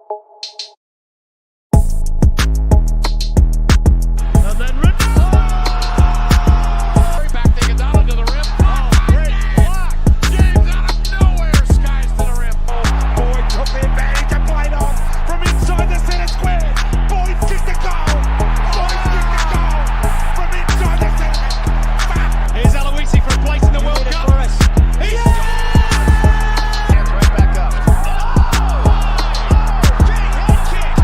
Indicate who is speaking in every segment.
Speaker 1: And then back to Iguodala to the rim. Oh, great block. James out of nowhere, skies to the rim. Oh, Boyd took the advantage and played on from inside the center square. Boyd kicked the goal. Boyd kicked the goal from inside the center. Here's Aloisi for a place in the World Cup. He's hands right back up. Big head kick.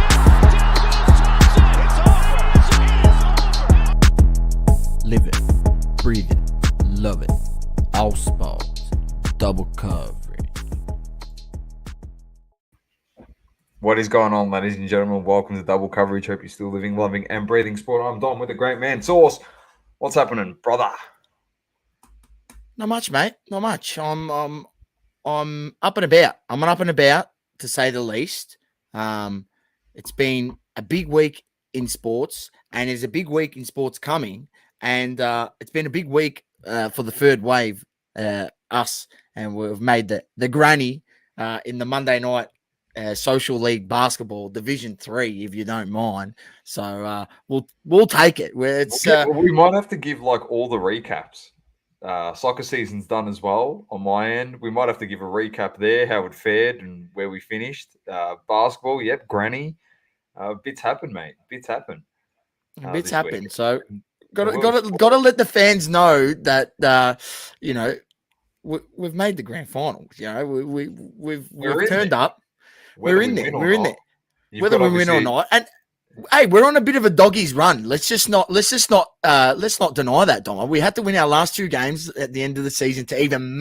Speaker 1: Down goes Thompson. It's over.
Speaker 2: Live it, breathe it, love it. All sports, double coverage.
Speaker 3: What is going on, ladies and gentlemen? Welcome to Double Coverage. Hope you're still living, loving, and breathing sport. I'm Don with the great man, Sauce. What's happening, brother?
Speaker 2: Not much, mate. Not much. I'm up and about. I'm up and about, to say the least. It's been a big week in sports, and there's a big week in sports coming. And it's been a big week for the third wave, us, and we've made the granny in the Monday night social league basketball Division 3, if you don't mind. So we'll take it. Where it's
Speaker 3: we might have to give like all the recaps. Soccer season's done as well on my end. We might have to give a recap there, how it fared and where we finished. Basketball, yep, granny. Bits happen, mate. Bits happen.
Speaker 2: bits
Speaker 3: this
Speaker 2: happen.
Speaker 3: week.
Speaker 2: So got to let the fans know that we've made the grand finals. We've turned up. We're in there. We're in there. Whether we win or not. And hey, we're on a bit of a doggies run. Let's not deny that, Dom. We had to win our last two games at the end of the season to even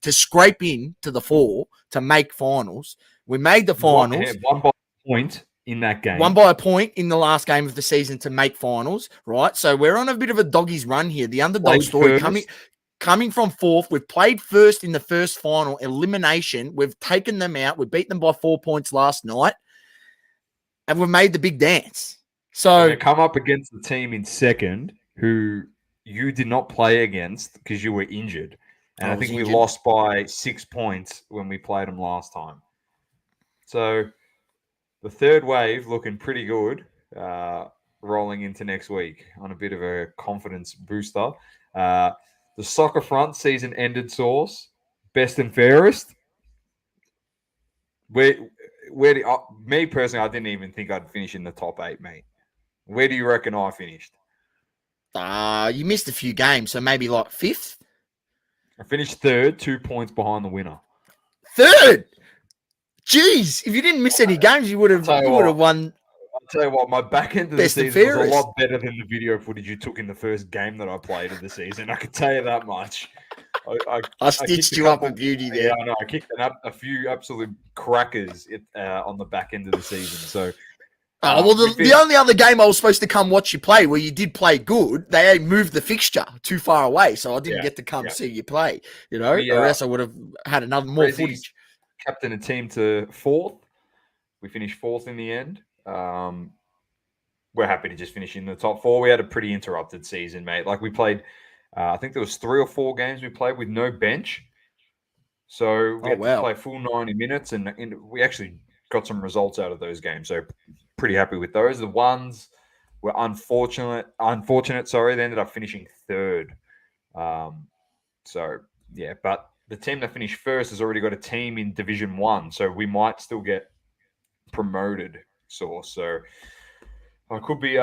Speaker 2: scrape in to the 4 to make finals. We made the finals.
Speaker 3: One by a point in that game.
Speaker 2: One by a point in the last game of the season to make finals, right? So we're on a bit of a doggies run here. The underdog story coming from 4th. We've played first in the first final elimination. We've taken them out. We beat them by 4 points last night. And we've made the big dance. So
Speaker 3: they come up against the team in second who you did not play against because you were injured. And I think we lost by 6 points when we played them last time. So the third wave looking pretty good rolling into next week on a bit of a confidence booster. The soccer front season ended, Source. Best and fairest. Me personally, I didn't even think I'd finish in the top 8, mate. Where do you reckon I finished?
Speaker 2: You missed a few games, so maybe like 5th?
Speaker 3: I finished 3rd, 2 points behind the winner.
Speaker 2: 3rd? Jeez, if you didn't miss any games, you would have won.
Speaker 3: I'll tell you what, my back end of the season was a lot better than the video footage you took in the first game that I played of the season. I could tell you that much.
Speaker 2: I stitched you up with beauty there.
Speaker 3: Yeah, I know. I kicked a few absolute crackers on the back end of the season. So,
Speaker 2: the only other game I was supposed to come watch you play, where you did play good, they moved the fixture too far away, so I didn't get to come see you play. Or else I would have had more footage.
Speaker 3: Captain a team to 4th. We finished 4th in the end. We're happy to just finish in the top 4. We had a pretty interrupted season, mate. Like we played, I think there was 3 or 4 games we played with no bench. So we had to play full 90 minutes, and we actually got some results out of those games. So pretty happy with those. The ones were unfortunate. They ended up finishing 3rd. But the team that finished first has already got a team in Division 1, so we might still get promoted. So I could be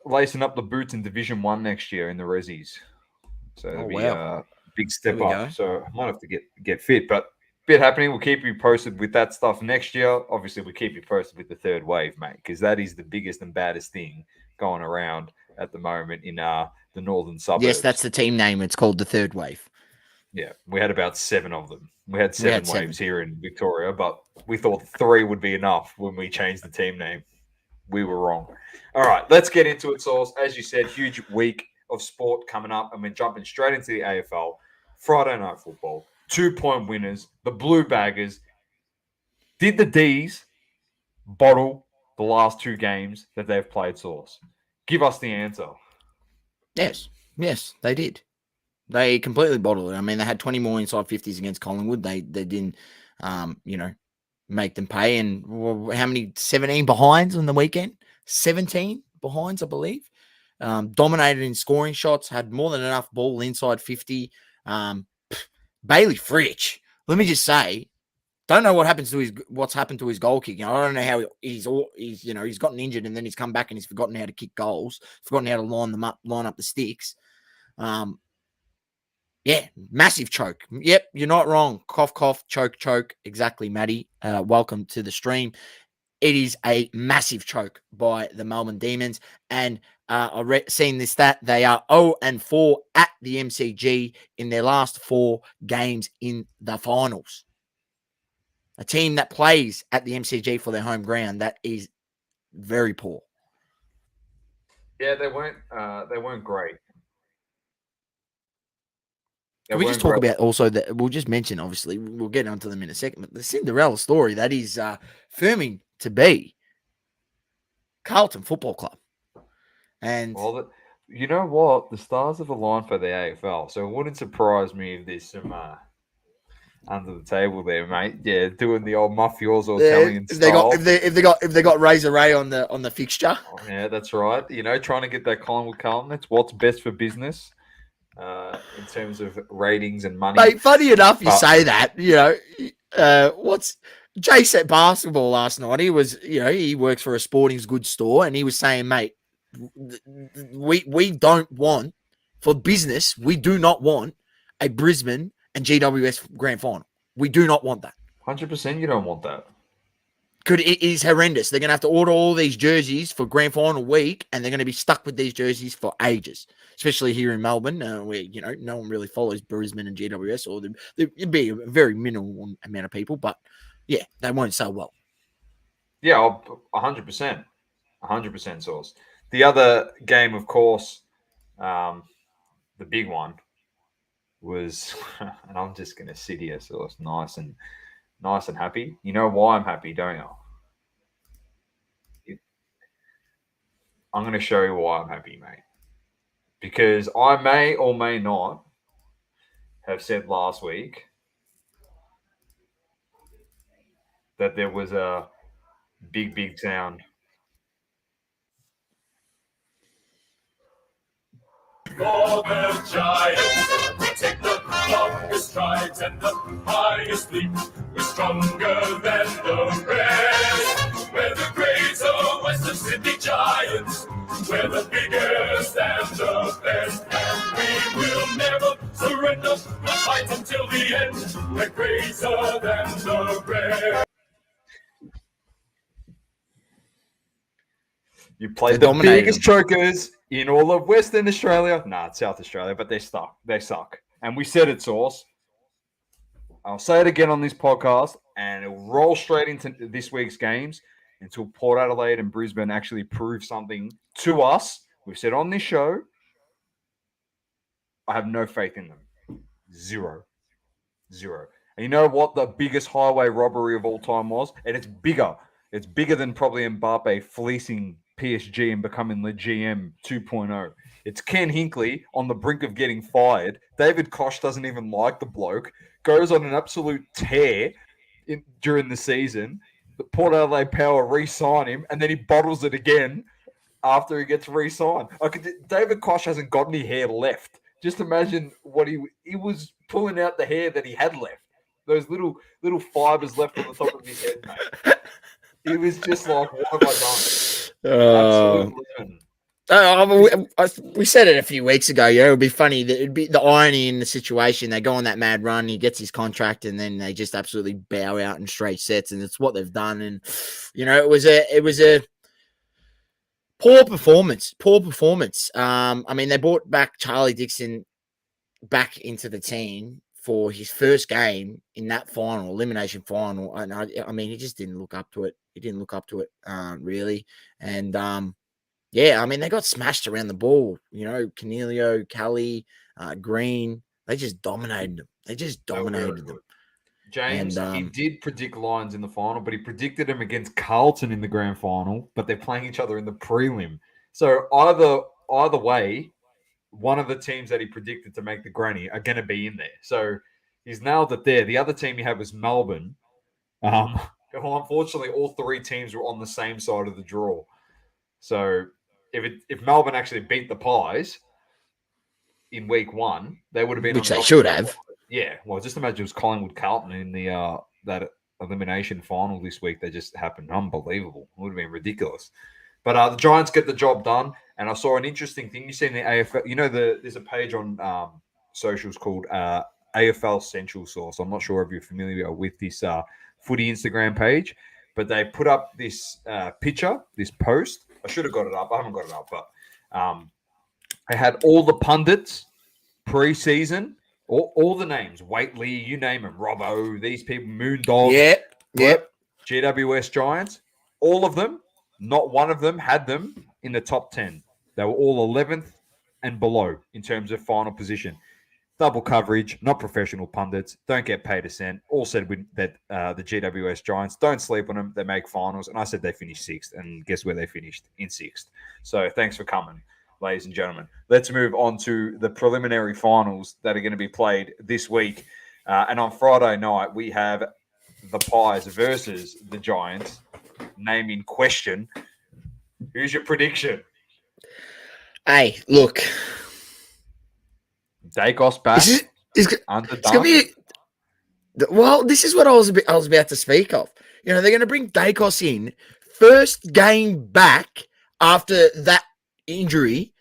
Speaker 3: lacing up the boots in Division 1 next year in the Resis. So that'll be a big step up. So I might have to get fit, but bit happening. We'll keep you posted with that stuff next year. Obviously, we'll keep you posted with the third wave, mate, because that is the biggest and baddest thing going around at the moment in the northern suburbs.
Speaker 2: Yes, that's the team name. It's called the third wave.
Speaker 3: Yeah, we had about 7 of them. We had 7 waves here in Victoria, but we thought 3 would be enough when we changed the team name. We were wrong. All right, let's get into it, Sauce. As you said, huge week of sport coming up, and we're jumping straight into the AFL. Friday night football, 2-point winners, the Blue Baggers. Did the D's bottle the last 2 games that they've played, Sauce? Give us the answer.
Speaker 2: Yes, they did. They completely bottled it. I mean, they had 20 more inside 50s against Collingwood. They didn't, make them pay. And how many? 17 behinds on the weekend. 17 behinds, I believe. Dominated in scoring shots. Had more than enough ball inside 50. Bailey Fritsch. Let me just say, don't know what's happened to his goal kicking. I don't know how he's gotten injured and then he's come back and he's forgotten how to kick goals, forgotten how to line up the sticks. Yeah, massive choke. Yep, you're not wrong. Cough, cough, choke, choke. Exactly, Maddie. Welcome to the stream. It is a massive choke by the Melbourne Demons, and I've seen this stat. They are 0-4 at the MCG in their last 4 games in the finals. A team that plays at the MCG for their home ground, that is very poor.
Speaker 3: Yeah, they weren't great.
Speaker 2: Can we just talk about also that we'll just mention, obviously, we'll get onto them in a second, but the Cinderella story that is firming to be Carlton Football Club. And
Speaker 3: you know what? The stars have aligned for the AFL, so it wouldn't surprise me if there's some under the table there, mate. Yeah, doing the old mafioso Italian style.
Speaker 2: If they got Razor Ray on the fixture.
Speaker 3: Oh, yeah, that's right. You know, trying to get that Collingwood Carlton. That's what's best for business in terms of ratings and money.
Speaker 2: Mate, funny enough, you say that. You know, what's Jace at basketball last night? He was, he works for a sporting goods store, and he was saying, mate, we don't want for business. We do not want a Brisbane and GWS grand final. We do not want that.
Speaker 3: 100%, you don't want that.
Speaker 2: It is horrendous. They're going to have to order all these jerseys for grand final week, and they're going to be stuck with these jerseys for ages, especially here in Melbourne, where, no one really follows Brisbane and GWS, or there'd be a very minimal amount of people, but yeah, they won't sell well.
Speaker 3: Yeah, 100%. 100% Sauce. The other game, of course, the big one was, and I'm just going to sit here, Sauce, nice and happy. You know why I'm happy, don't you? I'm going to show you why I'm happy, mate. Because I may or may not have said last week that there was a big sound.
Speaker 4: For the giants, we take the longest strides and the highest leap. We're stronger than the rest. We're the greater Western Sydney Giants. We're the biggest and the best. And we will never surrender. We'll fight until the end. We're greater than the rest.
Speaker 3: You played the biggest chokers in all of Western Australia. It's South Australia, but they suck. They suck. And we said it, Sauce. I'll say it again on this podcast, and it'll roll straight into this week's games until Port Adelaide and Brisbane actually prove something to us. We've said on this show, I have no faith in them. Zero. And you know what the biggest highway robbery of all time was? And it's bigger. It's bigger than probably Mbappe fleecing PSG and becoming the GM 2.0. It's Ken Hinkley on the brink of getting fired. David Koch doesn't even like the bloke. Goes on an absolute tear during the season. The Port Adelaide Power re-sign him, and then he bottles it again after he gets re-signed. David Koch hasn't got any hair left. Just imagine what he was pulling out the hair that he had left. Those little fibers left on the top of his head, mate. He was just like, what have I done?
Speaker 2: We said it a few weeks ago. Yeah, it would be funny. It'd be the irony in the situation. They go on that mad run. He gets his contract, and then they just absolutely bow out in straight sets, and it's what they've done. And it was a poor performance. I mean, they brought back Charlie Dixon back into the team for his first game in that elimination final. And I mean, he just didn't look up to it. Really. And, I mean, they got smashed around the ball. Canelio, Kelly, Green, they just dominated them.
Speaker 3: James, he did predict Lions in the final, but he predicted them against Carlton in the grand final, but they're playing each other in the prelim. So either way, one of the teams that he predicted to make the granny are going to be in there. So he's nailed it there. The other team you had was Melbourne. Well, unfortunately, all three teams were on the same side of the draw. So if Melbourne actually beat the Pies in week one, they would have been
Speaker 2: Which
Speaker 3: on the
Speaker 2: they
Speaker 3: opposite
Speaker 2: should
Speaker 3: side.
Speaker 2: have.
Speaker 3: Yeah, well, just imagine it was Collingwood Carlton in the that elimination final this week. They just happened. Unbelievable. It would have been ridiculous. But the Giants get the job done. And I saw an interesting thing. You see in the AFL, there's a page on socials called AFL Central Source. I'm not sure if you're familiar with this footy Instagram page, but they put up this picture, this post. I should have got it up. I haven't got it up, but I had all the pundits pre-season, all the names, Waitley, you name them, Robbo, these people, Moondog,
Speaker 2: Yep.
Speaker 3: GWS Giants, all of them, not one of them had them in the top 10. They were all 11th and below in terms of final position. Double coverage, not professional pundits, don't get paid a cent. All said that the GWS Giants, don't sleep on them, they make finals. And I said they finished sixth, and guess where they finished? In sixth. So thanks for coming, ladies and gentlemen. Let's move on to the preliminary finals that are going to be played this week. And on Friday night, we have the Pies versus the Giants. Name in question. Who's your prediction?
Speaker 2: Hey, look.
Speaker 3: Dacos back.
Speaker 2: It's
Speaker 3: Underdone.
Speaker 2: gonna be. Well, this is what I was about to speak of. They're going to bring Dacos in first game back after that injury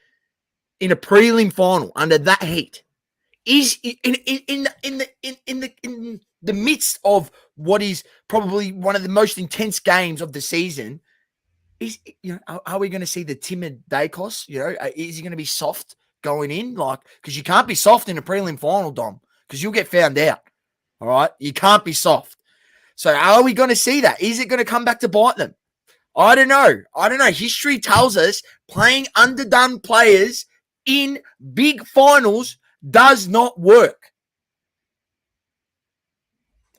Speaker 2: in a prelim final under that heat. Is in the midst of what is probably one of the most intense games of the season. Are we going to see the timid Dacos? Is he going to be soft going in? Because you can't be soft in a prelim final, Dom, because you'll get found out. All right? You can't be soft. So are we going to see that? Is it going to come back to bite them? I don't know. History tells us playing underdone players in big finals does not work.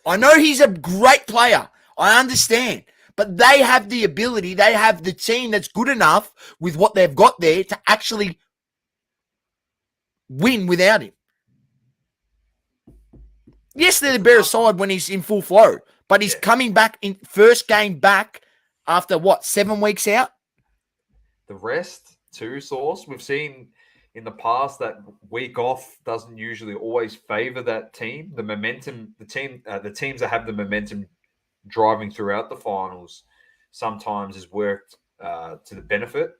Speaker 2: I know he's a great player. I understand. But they have the ability, they have the team that's good enough with what they've got there to actually win without him. Yes, they're the better side when he's in full flow, but he's coming back in first game back after 7 weeks out?
Speaker 3: The rest, too, Sauce. We've seen in the past that week off doesn't usually always favor that team. The momentum, the teams that have the momentum driving throughout the finals sometimes has worked to the benefit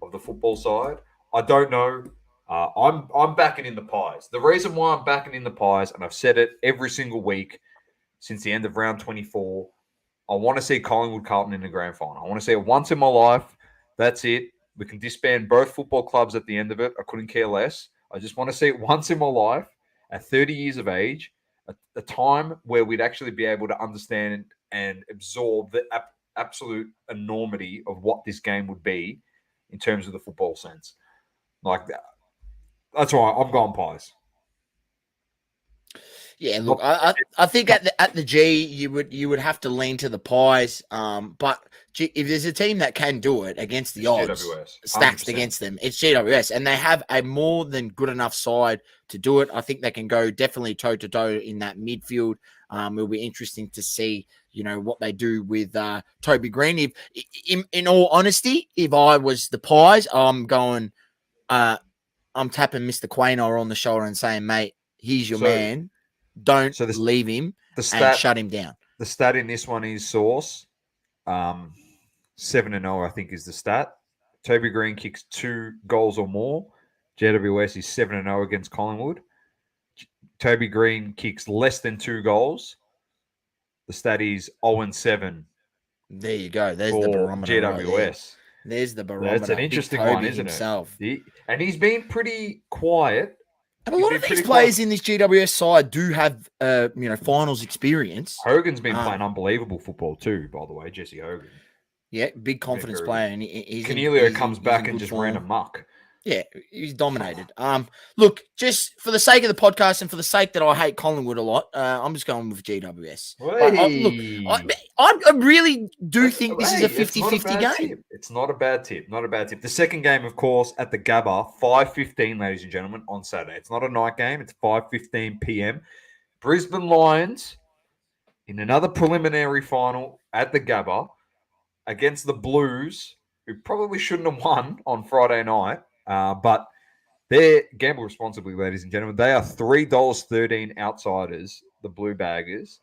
Speaker 3: of the football side. I don't know. I'm backing in the Pies. The reason why I'm backing in the Pies, and I've said it every single week since the end of round 24, I want to see Collingwood Carlton in the grand final. I want to see it once in my life. That's it. We can disband both football clubs at the end of it. I couldn't care less. I just want to see it once in my life at 30 years of age, a time where we'd actually be able to understand and absorb the absolute enormity of what this game would be in terms of the football sense. Like that. That's why I'm going Pies.
Speaker 2: Yeah, look, I think at the G you would have to lean to the Pies. But if there's a team that can do it against the odds
Speaker 3: GWS,
Speaker 2: stacked
Speaker 3: 100%.
Speaker 2: against them, it's GWS, and they have a more than good enough side to do it. I think they can go definitely toe to toe in that midfield. It'll be interesting to see, what they do with Toby Green. If, in all honesty, if I was the Pies, I'm going. I'm tapping Mr. Quaynor on the shoulder and saying, mate, here's your man. Don't leave him and shut him down.
Speaker 3: The stat in this one is Sauce. 7-0, I think, is the stat. Toby Green kicks 2 goals or more. GWS is 7-0 against Collingwood. Toby Green kicks less than 2 goals. The stat is 0-7.
Speaker 2: There you go. There's the barometer.
Speaker 3: GWS.
Speaker 2: Right there's the barometer.
Speaker 3: That's an interesting one, isn't
Speaker 2: himself.
Speaker 3: it? And he's been pretty quiet.
Speaker 2: And a lot of these players in this GWS side do have, finals experience.
Speaker 3: Hogan's been playing unbelievable football too, by the way, Jesse Hogan.
Speaker 2: Yeah, big confidence player. And
Speaker 3: Cornelio comes back and just ran amok.
Speaker 2: Yeah, he's dominated. Look, just for the sake of the podcast and for the sake that I hate Collingwood a lot, I'm just going with GWS. I really do think this is a 50-50 game.
Speaker 3: Tip. It's not a bad tip. Not a bad tip. The second game, of course, at the Gabba, 5:15, ladies and gentlemen, on Saturday. It's not a night game. It's 5:15 p.m. Brisbane Lions in another preliminary final at the Gabba against the Blues, who probably shouldn't have won on Friday night, but they're gamble responsibly, ladies and gentlemen. They are $3.13 outsiders, the Blue Baggers,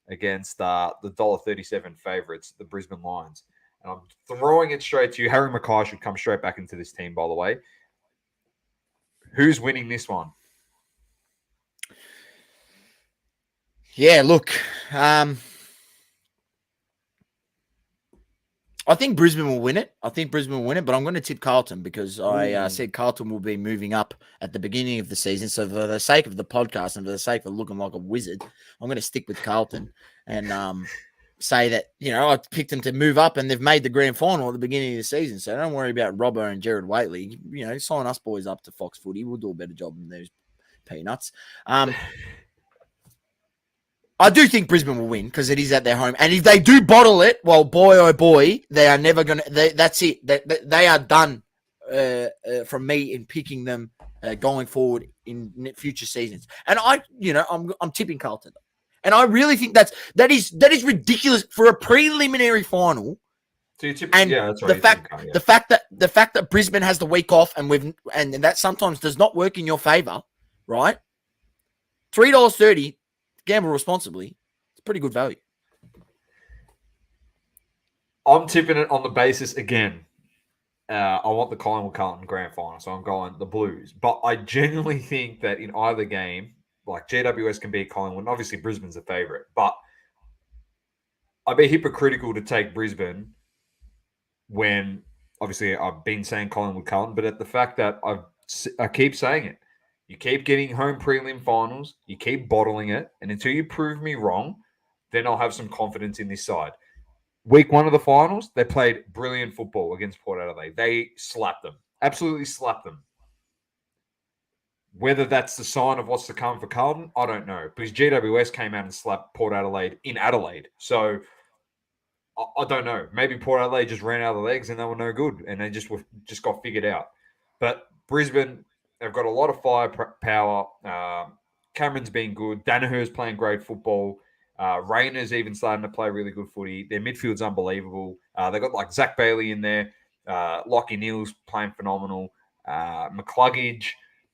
Speaker 3: against the $1.37 favourites, the Brisbane Lions. And I'm throwing it straight to you. Harry Mackay should come straight back into this team, by the way. Who's winning this one?
Speaker 2: Yeah, look, I think Brisbane will win it. But I'm going to tip Carlton because I said Carlton will be moving up at the beginning of the season. So for the sake of the podcast and for the sake of looking like a wizard, I'm going to stick with Carlton and say that, I picked them to move up and they've made the grand final at the beginning of the season. So don't worry about Robbo and Jared Waitley. Sign us boys up to Fox Footy. We'll do a better job than those peanuts. I do think Brisbane will win because it is at their home. And if they do bottle it, well, boy, oh boy, they are never going to – that's it. They are done from me in picking them going forward in future seasons. And I'm tipping Carlton. And I really think that is ridiculous for a preliminary final.
Speaker 3: So you tip,
Speaker 2: and
Speaker 3: that's right.
Speaker 2: The fact that Brisbane has the week off and that sometimes does not work in your favor, right? $3.30. Gamble responsibly. It's pretty good value.
Speaker 3: I'm tipping it on the basis again. I want the Collingwood-Carlton grand final, so I'm going the Blues. But I genuinely think that in either game, like GWS can beat Collingwood, and obviously Brisbane's a favourite, but I'd be hypocritical to take Brisbane when obviously I've been saying Collingwood-Carlton, but at the fact that I keep saying it. You keep getting home prelim finals. You keep bottling it. And until you prove me wrong, then I'll have some confidence in this side. Week 1 of the finals, they played brilliant football against Port Adelaide. They slapped them. Absolutely slapped them. Whether that's the sign of what's to come for Carlton, I don't know. Because GWS came out and slapped Port Adelaide in Adelaide. So I don't know. Maybe Port Adelaide just ran out of the legs and they were no good. And they just got figured out. But Brisbane... They've got a lot of firepower. Cameron's been good. Danaher's playing great football. Rayner's even starting to play really good footy. Their midfield's unbelievable. They've got like Zach Bailey in there. Lockie Neal's playing phenomenal. McCluggage,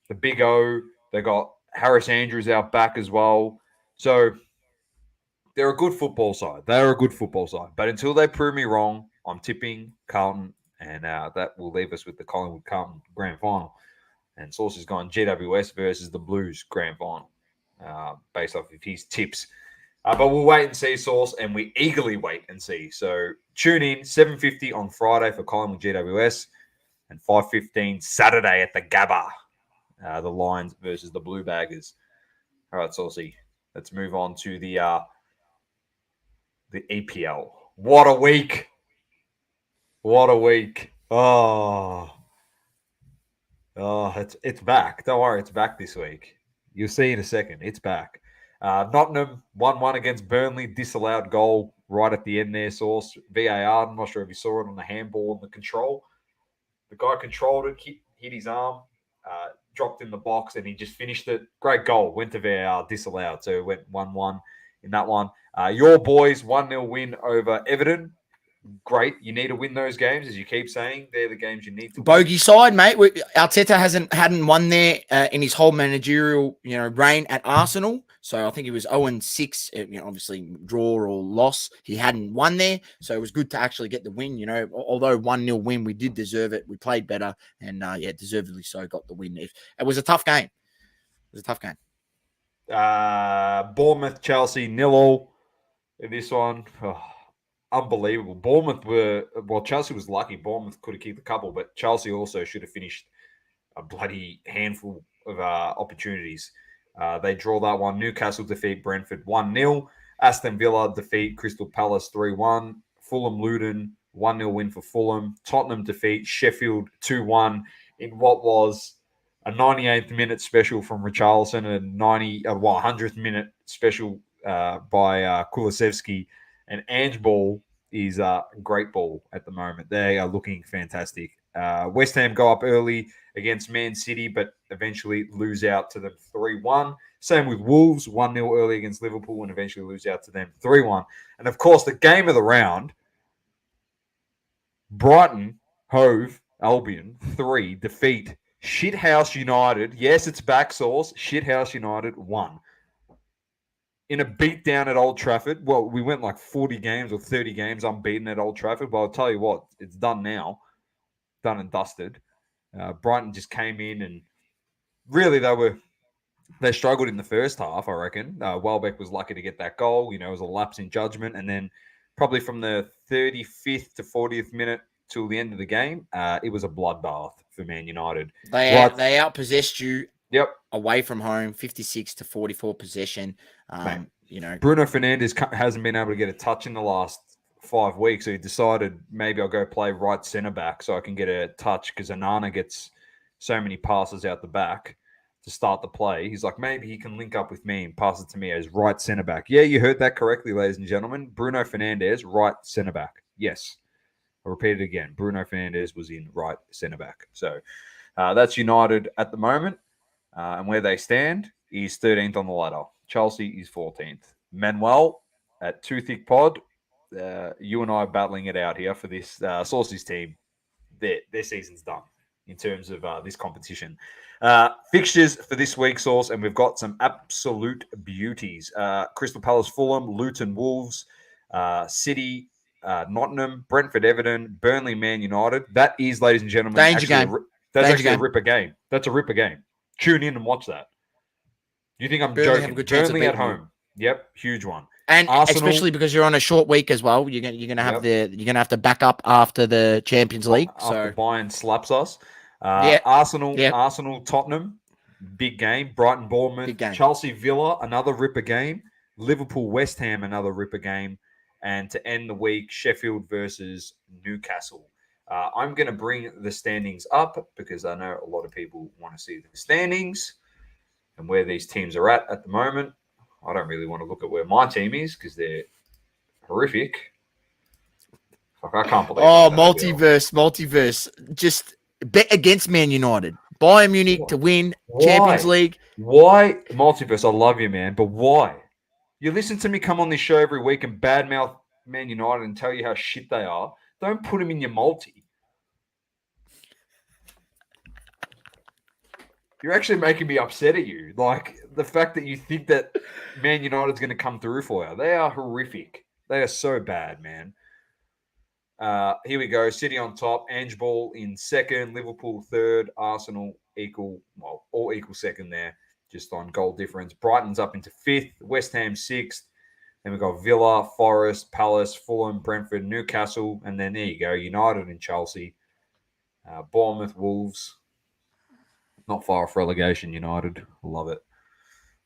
Speaker 3: the Big O. They got Harris Andrews out back as well. So they're a good football side. But until they prove me wrong, I'm tipping Carlton, and that will leave us with the Collingwood-Carlton grand final. And Sauce has gone GWS versus the Blues grand final based off of his tips. But we'll wait and see, Sauce, and we eagerly wait and see. So tune in, 7:50 on Friday for Collingwood GWS and 5:15 Saturday at the Gabba, the Lions versus the Blue Baggers. All right, Saucy, let's move on to the EPL. What a week. Oh, it's back. Don't worry, it's back this week. You'll see in a second. It's back. Nottingham 1-1 against Burnley. Disallowed goal right at the end there, Sauce. VAR, I'm not sure if you saw it on the handball and the control. The guy controlled it, hit his arm, dropped in the box, and he just finished it. Great goal. Went to VAR, disallowed. So it went 1-1 in that one. Your boys, 1-0 win over Everton. Great. You need to win those games, as you keep saying. They're the games you need to win.
Speaker 2: Bogey side, mate. Arteta hadn't won there in his whole managerial reign at Arsenal. So I think he was 0-6. Obviously draw or loss. He hadn't won there, so it was good to actually get the win. Although 1-0 win, we did deserve it. We played better, and deservedly so got the win. It was a tough game.
Speaker 3: Bournemouth, Chelsea, 0-0 in this one. Oh. Unbelievable. Chelsea was lucky. Bournemouth could have kicked a couple, but Chelsea also should have finished a bloody handful of opportunities. They draw that one. Newcastle defeat Brentford 1-0. Aston Villa defeat Crystal Palace 3-1. Fulham Luton 1-0 win for Fulham. Tottenham defeat Sheffield 2-1 in what was a 98th minute special from Richarlison and 100th minute special by Kulusevski. And Ange ball is a great ball at the moment. They are looking fantastic. West Ham go up early against Man City, but eventually lose out to them 3-1. Same with Wolves, 1-0 early against Liverpool and eventually lose out to them 3-1. And of course, the game of the round, Brighton, Hove, Albion, 3, defeat Shithouse United. Yes, it's back, Source. Shithouse United, 1. In a beatdown at Old Trafford. Well, we went like 40 games or 30 games unbeaten at Old Trafford, but I'll tell you what, it's done now. Done and dusted. Brighton just came in and really they struggled in the first half, I reckon. Welbeck was lucky to get that goal. It was a lapse in judgment. And then probably from the 35th to 40th minute till the end of the game, it was a bloodbath for Man United.
Speaker 2: They outpossessed you.
Speaker 3: Yep.
Speaker 2: Away from home, 56 to 44 possession.
Speaker 3: Bruno Fernandes hasn't been able to get a touch in the last 5 weeks, so he decided maybe I'll go play right centre back so I can get a touch because Onana gets so many passes out the back to start the play. He's like, maybe he can link up with me and pass it to me as right centre back. Yeah, you heard that correctly, ladies and gentlemen. Bruno Fernandes, right centre back. Yes. I'll repeat it again. Bruno Fernandes was in right centre back. So that's United at the moment. And where they stand is 13th on the ladder. Chelsea is 14th. Manuel at Two Thick Pod. You and I are battling it out here for this Saucy's team. Their season's done in terms of this competition. Fixtures for this week, Sauce, and we've got some absolute beauties. Crystal Palace, Fulham, Luton, Wolves, City, Nottingham, Brentford, Everton, Burnley, Man United. That is, ladies and gentlemen,
Speaker 2: Danger game.
Speaker 3: That's
Speaker 2: Danger
Speaker 3: actually
Speaker 2: game.
Speaker 3: a ripper game. That's a ripper game. Tune in and watch that. You think I'm
Speaker 2: Burnley
Speaker 3: joking?
Speaker 2: have a good chance of
Speaker 3: Burnley at
Speaker 2: beating you.
Speaker 3: home. Yep, huge one.
Speaker 2: And
Speaker 3: Arsenal,
Speaker 2: especially because you're on a short week as well, you're gonna have to back up after the Champions League.
Speaker 3: after Bayern slaps us.
Speaker 2: Yeah.
Speaker 3: Arsenal, Tottenham, big game. Brighton, Bournemouth,
Speaker 2: Big game.
Speaker 3: Chelsea, Villa, another ripper game. Liverpool, West Ham, another ripper game. And to end the week, Sheffield versus Newcastle. I'm going to bring the standings up because I know a lot of people want to see the standings and where these teams are at the moment. I don't really want to look at where my team is because they're horrific. Fuck, I can't believe
Speaker 2: Oh,
Speaker 3: I'm
Speaker 2: multiverse. Just bet against Man United. Bayern Munich to win Champions League.
Speaker 3: Why? Multiverse, I love you, man, but why? You listen to me come on this show every week and badmouth Man United and tell you how shit they are. Don't put them in your multi. You're actually making me upset at you. Like, the fact that you think that Man United's going to come through for you. They are horrific. They are so bad, man. Here we go. City on top. Ange Ball in second. Liverpool third. Arsenal all equal second there, just on goal difference. Brighton's up into fifth. West Ham sixth. Then we've got Villa, Forest, Palace, Fulham, Brentford, Newcastle. And then there you go. United and Chelsea. Bournemouth, Wolves. Not far off relegation, United. Love it.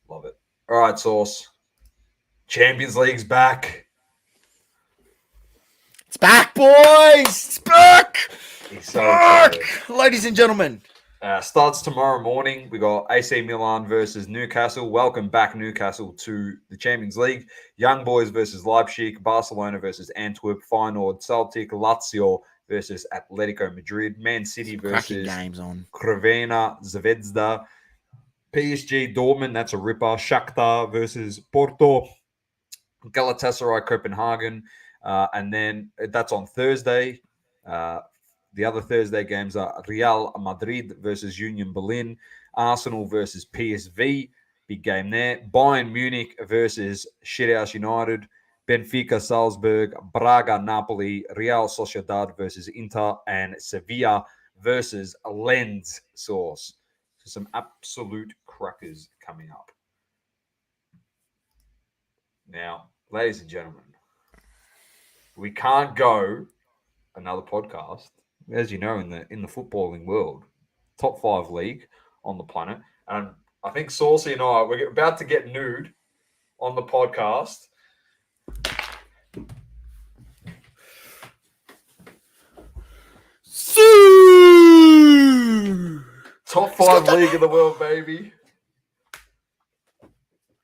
Speaker 3: Love it. All right, Sauce. Champions League's back.
Speaker 2: It's back, boys. It's back.
Speaker 3: He's so excited.
Speaker 2: Ladies and gentlemen.
Speaker 3: Starts tomorrow morning. We got AC Milan versus Newcastle. Welcome back, Newcastle, to the Champions League. Young Boys versus Leipzig. Barcelona versus Antwerp. Feyenoord, Celtic, Lazio versus Atletico Madrid. Man City versus
Speaker 2: games on.
Speaker 3: Crvena Zvezda. PSG Dortmund, that's a ripper. Shakhtar versus Porto. Galatasaray Copenhagen. And then that's on Thursday. The other Thursday games are Real Madrid versus Union Berlin. Arsenal versus PSV. Big game there. Bayern Munich versus Shithouse United. Benfica, Salzburg, Braga, Napoli, Real Sociedad versus Inter, and Sevilla versus Lens Source. So some absolute crackers coming up. Now, ladies and gentlemen, we can't go another podcast, as you know, in the footballing world, top 5 league on the planet. And I think Saucy and I, we're about to get nude on the podcast. Top 5 league in the world, baby.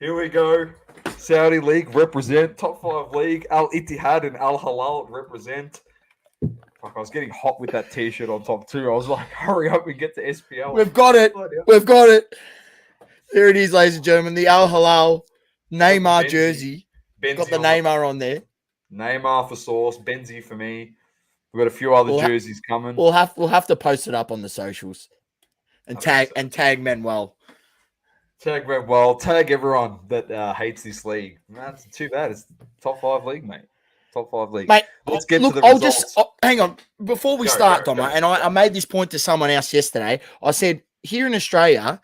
Speaker 3: Here we go. Saudi League represent. Top 5 league. Al Ittihad and Al Hilal represent. Fuck, I was getting hot with that t-shirt on top too. I was like, hurry up and get to SPL.
Speaker 2: We've got it. We've got it. Here it is, ladies and gentlemen. The Al Halal Neymar
Speaker 3: Benzi.
Speaker 2: jersey.
Speaker 3: Benzi
Speaker 2: Got the
Speaker 3: on
Speaker 2: Neymar on there.
Speaker 3: Neymar for Sauce, Benzi for me. We've got a few other jerseys coming.
Speaker 2: We'll have to post it up on the socials and tag Manuel.
Speaker 3: Tag Manuel. Tag everyone that hates this league. That's too bad. It's top 5 league, mate. Top 5 league.
Speaker 2: Mate,
Speaker 3: let's get
Speaker 2: look,
Speaker 3: to the results.
Speaker 2: hang on before we start, Dom. And I made this point to someone else yesterday. I said here in Australia,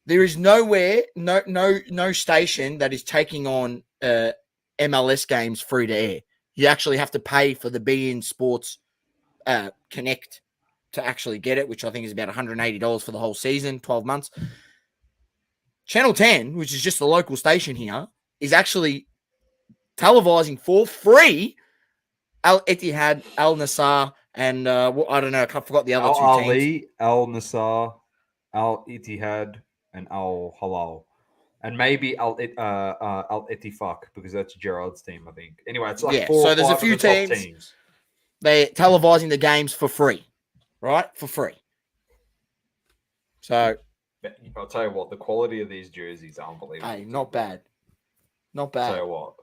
Speaker 2: there is nowhere, no station that is taking on MLS games free to air. You actually have to pay for the beIN Sports Connect to actually get it, which I think is about $180 for the whole season, 12 months. Channel 10, which is just the local station here, is actually televising for free Al Ittihad, Al Nassr, and I don't know, I forgot the other two teams.
Speaker 3: Al Nassr, Al Ittihad, and Al Halal. And maybe Al Ettifaq, because that's Gerard's team, I think. Anyway, it's like 4 or 5
Speaker 2: there's a few
Speaker 3: of the top teams.
Speaker 2: They're televising the games for free, right? For free. So
Speaker 3: I'll tell you what, the quality of these jerseys are unbelievable.
Speaker 2: Hey, not bad. Not bad.
Speaker 3: I'll tell you what.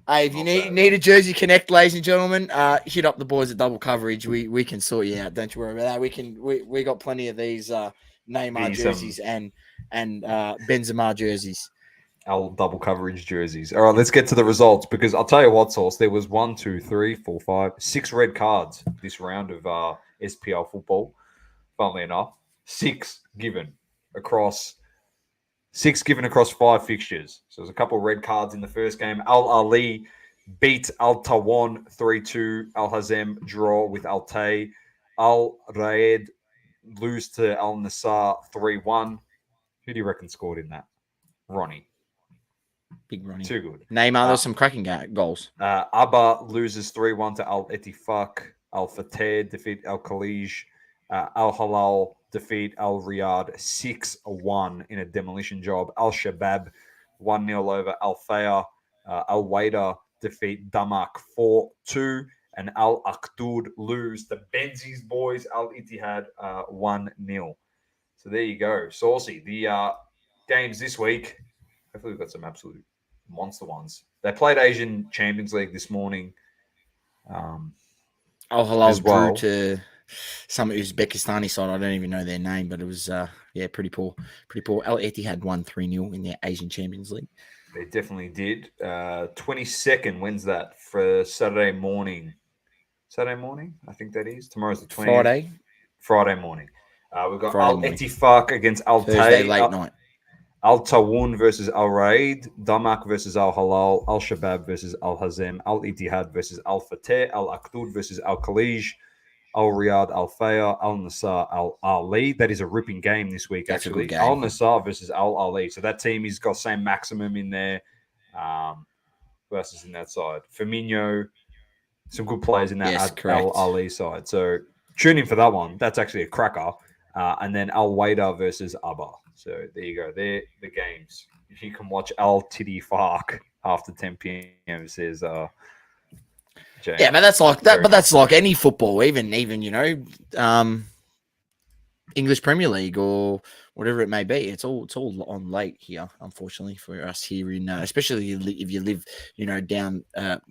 Speaker 2: Hey, if you need a jersey connect, ladies and gentlemen, hit up the boys at Double Coverage. We can sort you out. Don't you worry about that. We got plenty of these Neymar jerseys and Benzema jerseys.
Speaker 3: Our Double Coverage jerseys. All right, let's get to the results, because I'll tell you what, Sauce, there was 1, 2, 3, 4, 5, 6 red cards this round of SPL football. Funnily enough, 6 given across 5 fixtures. So there's a couple of red cards in the first game. Al Ali beat Al Tawan 3-2. Al Hazem draw with Al Tay. Al Raed lose to Al Nassr 3-1. Who do you reckon scored in that? Ronnie.
Speaker 2: Big Ronnie.
Speaker 3: Too good.
Speaker 2: Neymar, there's some cracking goals.
Speaker 3: Abba loses 3-1 to Al Ettifaq. Al Fateh defeat Al Khalij. Al Halal defeat Al Riyadh 6-1 in a demolition job. Al Shabab 1-0 over Al Fayah. Al Wada defeat Damak 4-2. And Al Aqdoud lose the Benzi's boys. Al Ittihad 1-0. So there you go. Saucy. The games this week. Hopefully we've got some absolute monster ones. They played Asian Champions League this morning.
Speaker 2: Al Halal drew to some Uzbekistani side. I don't even know their name, but it was pretty poor. Pretty poor. Al Ittihad won 3-0 in their Asian Champions League.
Speaker 3: They definitely did. 22nd, when's that? For Saturday morning. Saturday morning, I think that is. Tomorrow's the 20th. Friday morning. We've got Al Ettifaq against Al Tay.
Speaker 2: Thursday late night.
Speaker 3: Al Tawun versus Al Raid, Damak versus Al Halal, Al Shabab versus Al Hazem, Al Ittihad versus Al Fateh, Al Aqdoud versus Al Khalij, Al Riyadh, Al Fayah, Al Nassr, Al Ali. That is a ripping game this week,
Speaker 2: That's
Speaker 3: actually. Al Nassr versus Al Ali. So that team has got same maximum in there. Who else is in that side? Firmino, some good players in that Al Ali side. So tune in for that one. That's actually a cracker. And then Al Wada versus Abba. So there you go. They're the games. You can watch Al Tiddy Fark after 10 p.m. Says James.
Speaker 2: Yeah, but that's like that. But that's like any football, even English Premier League or whatever it may be. It's all on late here, unfortunately for us here in, especially if you live, down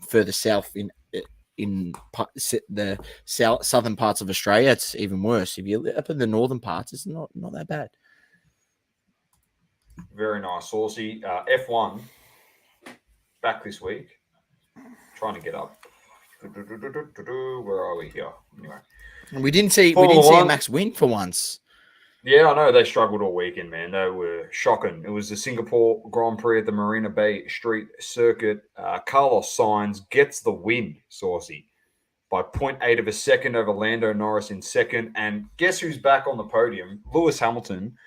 Speaker 2: further south in the southern parts of Australia. It's even worse. If you're up in the northern parts, it's not that bad.
Speaker 3: Very nice, Saucy. F1 back this week. Trying to get up. Where are we here? Anyway,
Speaker 2: we didn't see a Max win for once.
Speaker 3: Yeah, I know they struggled all weekend, man. They were shocking. It was the Singapore Grand Prix at the Marina Bay Street Circuit. Carlos Sainz gets the win, Saucy, by 0.8 of a second over Lando Norris in second. And guess who's back on the podium? Lewis Hamilton.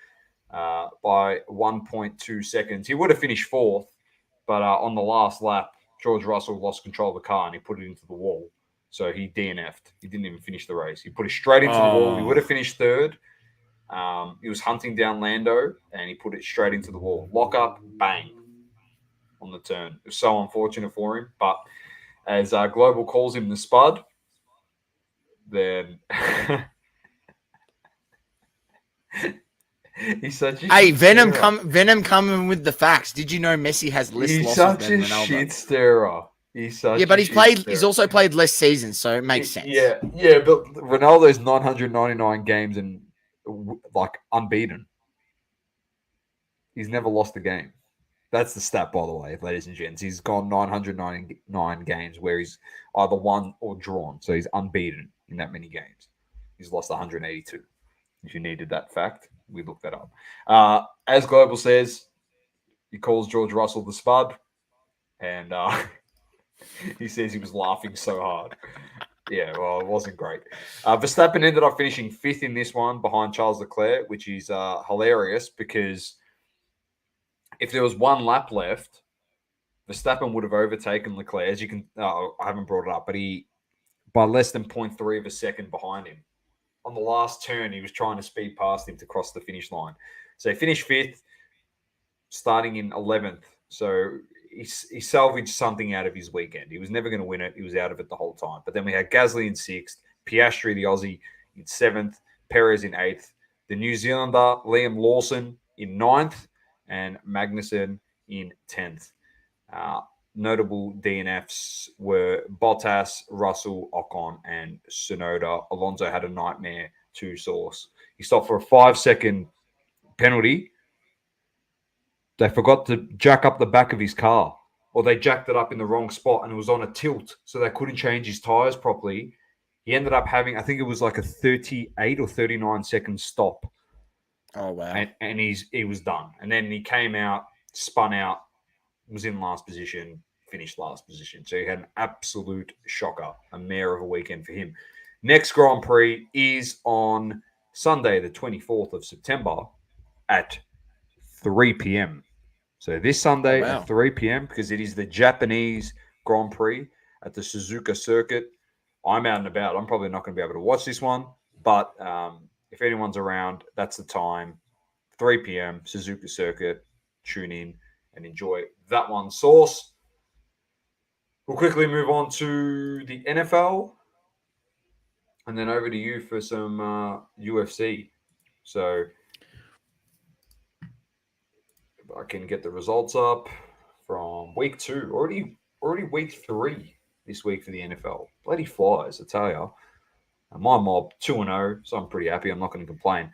Speaker 3: By 1.2 seconds. He would have finished fourth, but on the last lap, George Russell lost control of the car and he put it into the wall. So he DNF'd. He didn't even finish the race. He put it straight into the wall. He would have finished third. He was hunting down Lando and he put it straight into the wall. Lock up, bang, on the turn. It was so unfortunate for him. But as Global calls him the Spud, then He's such a
Speaker 2: Hey,
Speaker 3: shit
Speaker 2: Venom
Speaker 3: stirrer.
Speaker 2: Venom coming with the facts. Did you know Messi has less
Speaker 3: He's
Speaker 2: losses
Speaker 3: such
Speaker 2: than
Speaker 3: a
Speaker 2: Ronaldo?
Speaker 3: shit stirrer. He's such
Speaker 2: Yeah, but
Speaker 3: a
Speaker 2: he's
Speaker 3: shit
Speaker 2: played.
Speaker 3: stirrer.
Speaker 2: He's also played less seasons, so it makes sense.
Speaker 3: Yeah, but Ronaldo's 999 games and like unbeaten. He's never lost a game. That's the stat, by the way, ladies and gents. He's gone 999 games where he's either won or drawn. So he's unbeaten in that many games. He's lost 182. If you needed that fact, we looked that up. As Global says, he calls George Russell the spud. And he says he was laughing so hard. Yeah, well, it wasn't great. Verstappen ended up finishing 5th in this one behind Charles Leclerc, which is hilarious because if there was one lap left, Verstappen would have overtaken Leclerc. As you can, I haven't brought it up, but he by less than 0.3 of a second behind him. On the last turn, he was trying to speed past him to cross the finish line. So he finished 5th, starting in 11th. So he salvaged something out of his weekend. He was never going to win it. He was out of it the whole time. But then we had Gasly in 6th, Piastri, the Aussie, in 7th, Perez in 8th, the New Zealander, Liam Lawson, in 9th, and Magnussen in 10th. Notable DNFs were Bottas, Russell, Ocon, and Tsunoda. Alonso had a nightmare to source. He stopped for a 5-second penalty. They forgot to jack up the back of his car, or they jacked it up in the wrong spot and it was on a tilt, so they couldn't change his tires properly. He ended up having, I think it was like a 38 or 39-second stop.
Speaker 2: Oh wow!
Speaker 3: And he was done. And then he came out, spun out, was in last position, finished last position. So he had an absolute shocker, a mare of a weekend for him. Next Grand Prix is on Sunday, the 24th of September at 3 p.m. So this Sunday at 3 p.m. because it is the Japanese Grand Prix at the Suzuka circuit. I'm out and about. I'm probably not going to be able to watch this one, but if anyone's around, that's the time. 3 p.m. Suzuka circuit. Tune in and enjoy that one. Source. We'll quickly move on to the NFL and then over to you for some UFC. So if I can get the results up from week 2, already week 3 this week for the NFL. Bloody flies, I tell you. My mob 2-0, so I'm pretty happy. I'm not going to complain.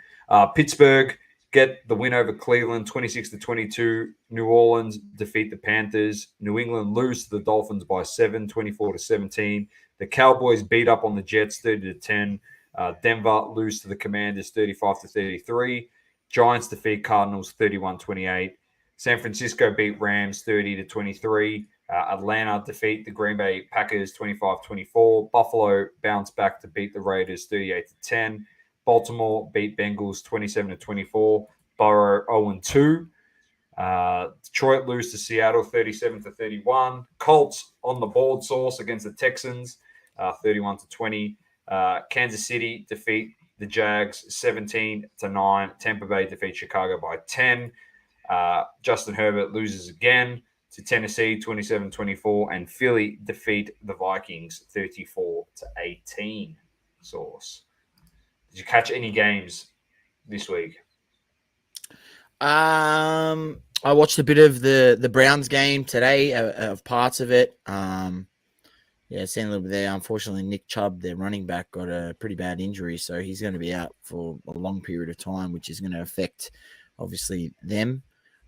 Speaker 3: Pittsburgh get the win over Cleveland, 26-22. New Orleans defeat the Panthers. New England lose to the Dolphins by 7, 24-17. The Cowboys beat up on the Jets, 30-10. Denver lose to the Commanders, 35-33. Giants defeat Cardinals, 31-28. San Francisco beat Rams, 30-23. Atlanta defeat the Green Bay Packers 25-24. Buffalo bounced back to beat the Raiders 38-10. Baltimore beat Bengals 27-24. Burrow 0-2. Detroit lose to Seattle 37-31. Colts on the board source against the Texans 31-20. Kansas City defeat the Jags 17-9. Tampa Bay defeat Chicago by 10. Justin Herbert loses again to Tennessee 27-24, and Philly defeat the Vikings 34-18. Source. Did you catch any games this week?
Speaker 2: I watched a bit of the Browns game today, of parts of it. Yeah, seeing a little bit there. Unfortunately, Nick Chubb, their running back, got a pretty bad injury, so he's going to be out for a long period of time, which is going to affect, obviously, them.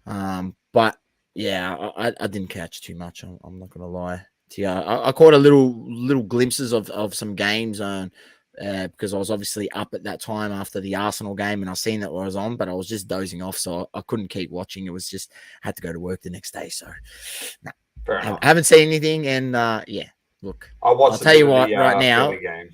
Speaker 2: But yeah, I didn't catch too much. I'm not going to lie to you. I caught a little glimpses of some games on because I was obviously up at that time after the Arsenal game, and I seen that was on, but I was just dozing off, so I couldn't keep watching. It was just had to go to work the next day, so no, I haven't seen anything. And yeah, look, I'll tell you what right now.
Speaker 3: Game.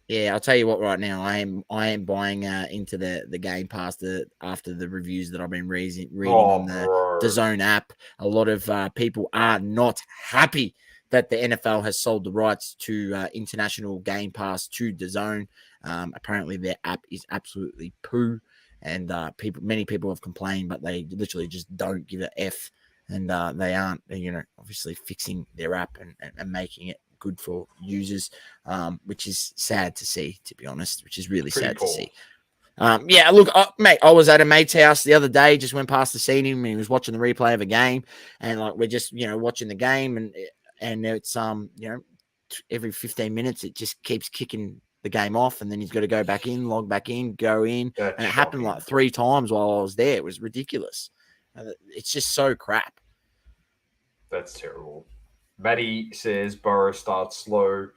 Speaker 2: Yeah, I'll tell you what right now. I am buying into the Game Pass after the reviews that I've been reading on the DAZN app. A lot of people are not happy that the NFL has sold the rights to international Game Pass to DAZN. Apparently, their app is absolutely poo, and many people have complained, but they literally just don't give a F, and they aren't, obviously fixing their app and making it good for users, which is sad to see, to be honest, which is really sad to see. Yeah, look, mate, I was at a mate's house the other day, just went past to see him, and he was watching the replay of a game, and like we're just, watching the game, and it's every 15 minutes it just keeps kicking the game off, and then he's got to go back in, log back in, go in,
Speaker 3: That's
Speaker 2: and it happened
Speaker 3: shocking.
Speaker 2: like 3 times while I was there. It was ridiculous. It's just so crap.
Speaker 3: That's terrible. Matty says Burrow starts slow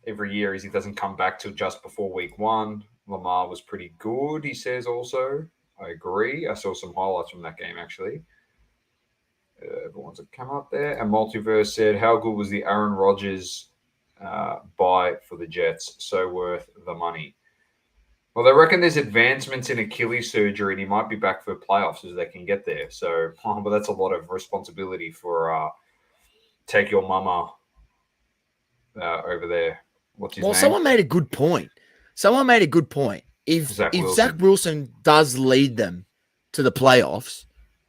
Speaker 3: every year as he doesn't come back till just before week 1. Lamar was pretty good, he says also. I agree. I saw some highlights from that game, actually. Everyone's that come up there. And Multiverse said, how good was the Aaron Rodgers buy for the Jets? So worth the money. Well, they reckon there's advancements in Achilles surgery and he might be back for playoffs as they can get there. So, but that's a lot of responsibility for take your mama over there. What's his name?
Speaker 2: Someone made a good point. If Zach Wilson does lead them to the playoffs,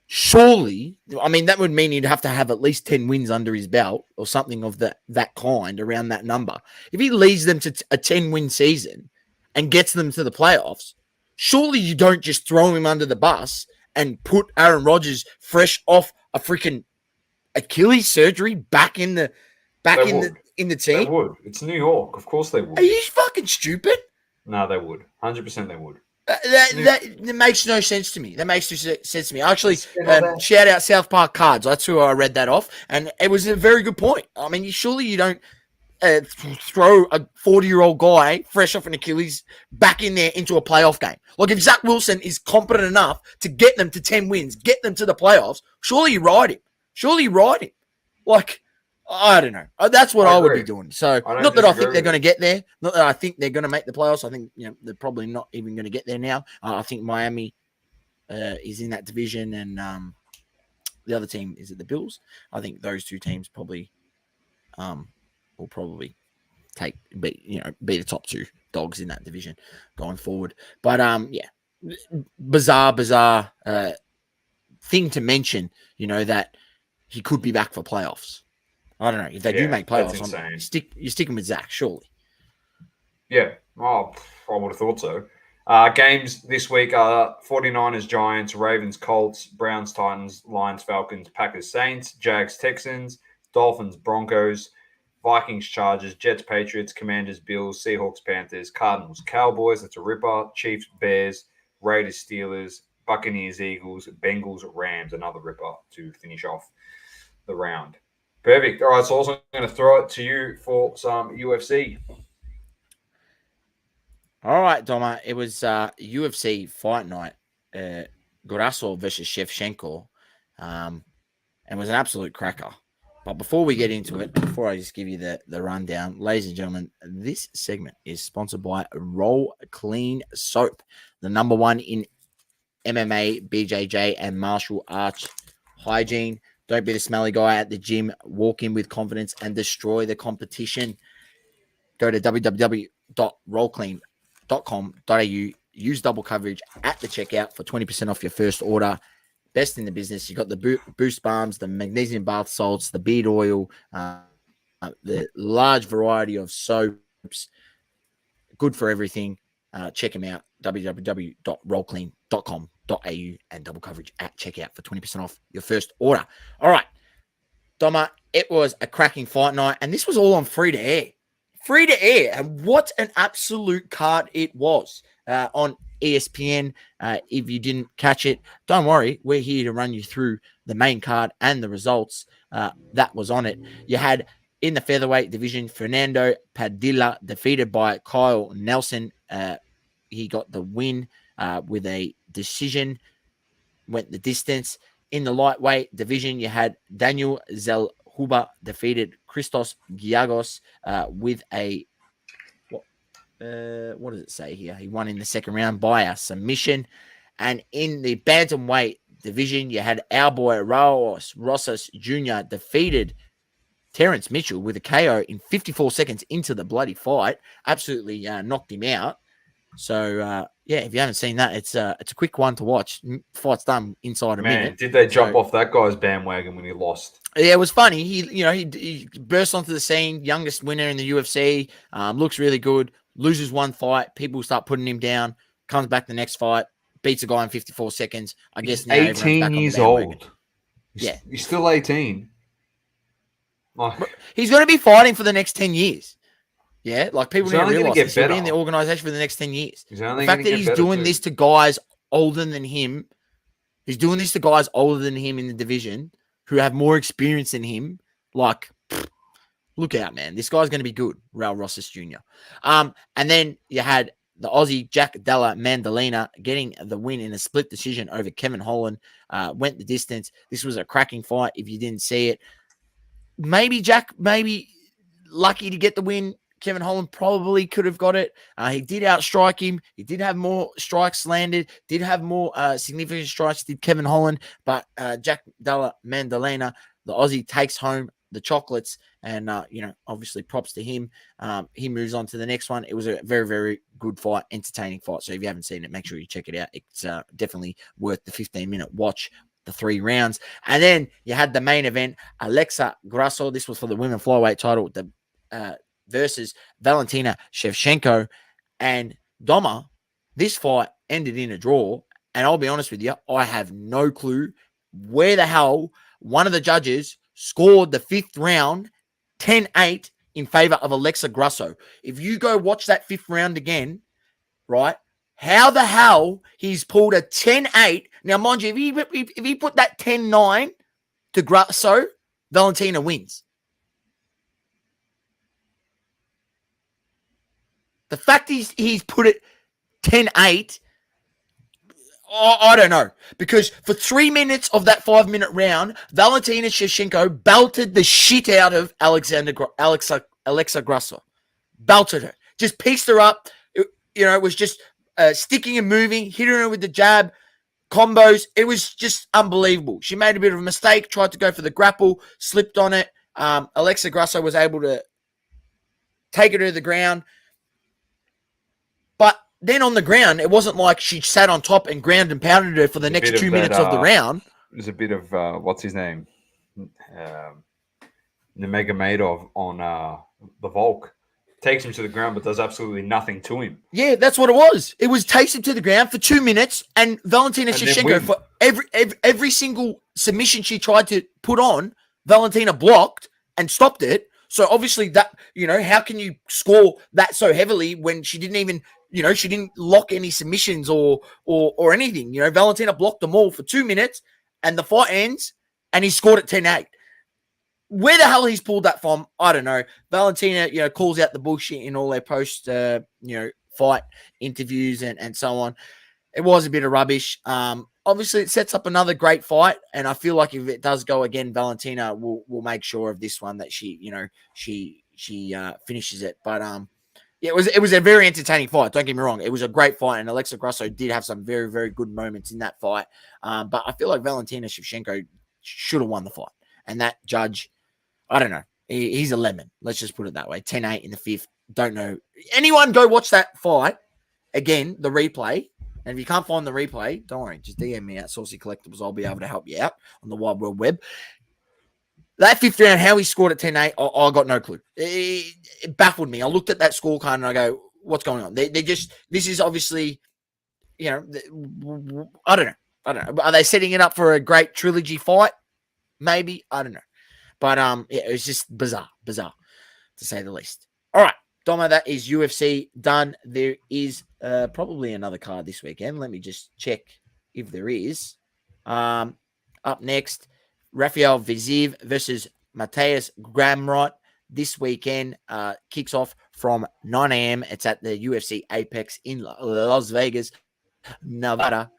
Speaker 2: surely, I mean, that would mean he'd have to have at least 10 wins under his belt or something of that kind, around that number. If he leads them to a 10-win season and gets them to the playoffs, surely you don't just throw him under the bus and put Aaron Rodgers fresh off a freaking Achilles surgery back in the team.
Speaker 3: They would. It's New York. Of course they would.
Speaker 2: Are you fucking stupid?
Speaker 3: No, they would. 100% they would.
Speaker 2: That makes no sense to me. Actually, shout out South Park Cards. That's who I read that off, and it was a very good point. I mean, surely you don't throw a 40-year-old guy fresh off an Achilles back in there into a playoff game. Like, if Zach Wilson is competent enough to get them to 10 wins, get them to the playoffs, surely you ride him. Like, I don't know. That's what I would be doing. So, not that I think they're going to get there. Not that I think they're going to make the playoffs. I think they're probably not even going to get there now. I think Miami is in that division, and the other team is the Bills. I think those two teams probably will probably be the top 2 dogs in that division going forward. But bizarre thing to mention. That he could be back for playoffs. I don't know. If they do make playoffs, you're sticking with Zach, surely.
Speaker 3: Yeah. Oh, I would have thought so. Games this week are 49ers, Giants, Ravens, Colts, Browns, Titans, Lions, Falcons, Packers, Saints, Jags, Texans, Dolphins, Broncos, Vikings, Chargers, Jets, Patriots, Commanders, Bills, Seahawks, Panthers, Cardinals, Cowboys. That's a ripper. Chiefs, Bears, Raiders, Steelers, Buccaneers, Eagles, Bengals, Rams. Another ripper to finish off the round. Perfect. All right, so also going to throw it to you for some UFC.
Speaker 2: All right, Doma. It was UFC Fight Night, Gorasov versus Shevchenko, and it was an absolute cracker. But before we get into it, before I just give you the rundown, ladies and gentlemen, this segment is sponsored by Roll Clean Soap, the #1 in MMA, BJJ, and martial arts hygiene. Don't be the smelly guy at the gym. Walk in with confidence and destroy the competition. Go to www.rollclean.com.au. Use double coverage at the checkout for 20% off your first order. Best in the business. You got the boost balms, the magnesium bath salts, the beard oil, the large variety of soaps. Good for everything. Check them out. www.rollclean.com.au and double coverage at checkout for 20% off your first order. All right, Doma, it was a cracking fight night, and this was all on free to air. And what an absolute card it was on ESPN. If you didn't catch it, don't worry. We're here to run you through the main card and the results that was on it. You had in the featherweight division, Fernando Padilla defeated by Kyle Nelson. He got the win with a decision, went the distance. In the lightweight division, you had Daniel Zellhuber defeated Christos Giagos with a, what does it say here? He won in the second round by a submission. And in the bantamweight division, you had our boy Raos Rosas Jr. defeated Terrence Mitchell with a KO in 54 seconds into the bloody fight. Absolutely knocked him out. So, if you haven't seen that, it's a quick one to watch. Fight's done inside a minute.
Speaker 3: Did they jump off that guy's bandwagon when he lost?
Speaker 2: Yeah, it was funny. He burst onto the scene, youngest winner in the UFC, looks really good, loses one fight, people start putting him down. comes back the next fight, beats a guy in 54 seconds. I guess
Speaker 3: He's
Speaker 2: now everyone's back
Speaker 3: 18
Speaker 2: on the
Speaker 3: years
Speaker 2: bandwagon.
Speaker 3: old.
Speaker 2: Yeah.
Speaker 3: He's still 18. Like,
Speaker 2: He's going to be fighting for the next 10 years. Yeah, like people
Speaker 3: He's
Speaker 2: need to
Speaker 3: only gonna
Speaker 2: realize
Speaker 3: get
Speaker 2: this. He'll be in
Speaker 3: better.
Speaker 2: the organization for the next 10 years.
Speaker 3: he's only
Speaker 2: The fact
Speaker 3: gonna
Speaker 2: that
Speaker 3: get
Speaker 2: he's
Speaker 3: better
Speaker 2: doing
Speaker 3: too.
Speaker 2: this to guys older than him, he's doing this to guys older than him in the division who have more experience than him. Like, look out, man. This guy's going to be good, Raul Rosas Jr. And then you had the Aussie Jack Della Mandolina getting the win in a split decision over Kevin Holland. Went the distance. This was a cracking fight if you didn't see it. Maybe Jack, lucky to get the win. Kevin Holland probably could have got it. He did outstrike him. He did have more strikes landed, did have more significant strikes, did Kevin Holland. But Jack Della Mandolina, the Aussie, takes home the chocolates. And, obviously props to him. He moves on to the next one. It was a very, very good fight, entertaining fight. So if you haven't seen it, make sure you check it out. It's definitely worth the 15-minute watch. The 3 rounds. And then you had the main event, Alexa Grasso. This was for the women flyweight title versus Valentina Shevchenko. And Doma, this fight ended in a draw. And I'll be honest with you, I have no clue where the hell one of the judges scored the 5th round 10-8 in favor of Alexa Grasso. If you go watch that 5th round again, right? How the hell he's pulled a 10-8. Now, mind you, if he put that 10-9 to Grasso, Valentina wins. The fact he's put it 10-8, I don't know. Because for 3 minutes of that 5-minute round, Valentina Shevchenko belted the shit out of Alexa Grasso. Belted her. Just pieced her up. It was just sticking and moving, hitting her with the jab, combos. It was just unbelievable. She made a bit of a mistake, tried to go for the grapple, slipped on it. Alexa Grasso was able to take her to the ground. But then on the ground, it wasn't like she sat on top and ground and pounded her for the next 2 minutes of the round.
Speaker 3: There's a bit of, what's his name? Nurmagomedov on the Volk. Takes him to the ground, but does absolutely nothing to him.
Speaker 2: Yeah, that's what it was. It was takes him to the ground for 2 minutes, and Valentina Shevchenko, for every single submission she tried to put on, Valentina blocked and stopped it. So obviously that, how can you score that so heavily when she didn't even, she didn't lock any submissions or anything. Valentina blocked them all for 2 minutes, and the fight ends, and he scored at 10-8. Where the hell he's pulled that from, I don't know. Valentina, calls out the bullshit in all their post, fight interviews and so on. It was a bit of rubbish. Obviously, it sets up another great fight, and I feel like if it does go again, Valentina will make sure of this one that she finishes it. But it was a very entertaining fight. Don't get me wrong, it was a great fight, and Alexa Grasso did have some very, very good moments in that fight. But I feel like Valentina Shevchenko should have won the fight, and that judge, I don't know. He's a lemon. Let's just put it that way. 10-8 in the 5th. Don't know. Anyone go watch that fight again, the replay. And if you can't find the replay, don't worry. Just DM me at Saucy Collectibles. I'll be able to help you out on the wide world web. That 5th round, how he scored at 10-8, I got no clue. It baffled me. I looked at that scorecard and I go, what's going on? This is obviously, I don't know. Are they setting it up for a great trilogy fight? Maybe. I don't know. But it was just bizarre, to say the least. All right, Domo, that is UFC done. There is probably another card this weekend. Let me just check if there is. Up next, Rafael Viziv versus Matthias Gamrot this weekend. Kicks off from 9 a.m. It's at the UFC Apex in Las Vegas, Nevada.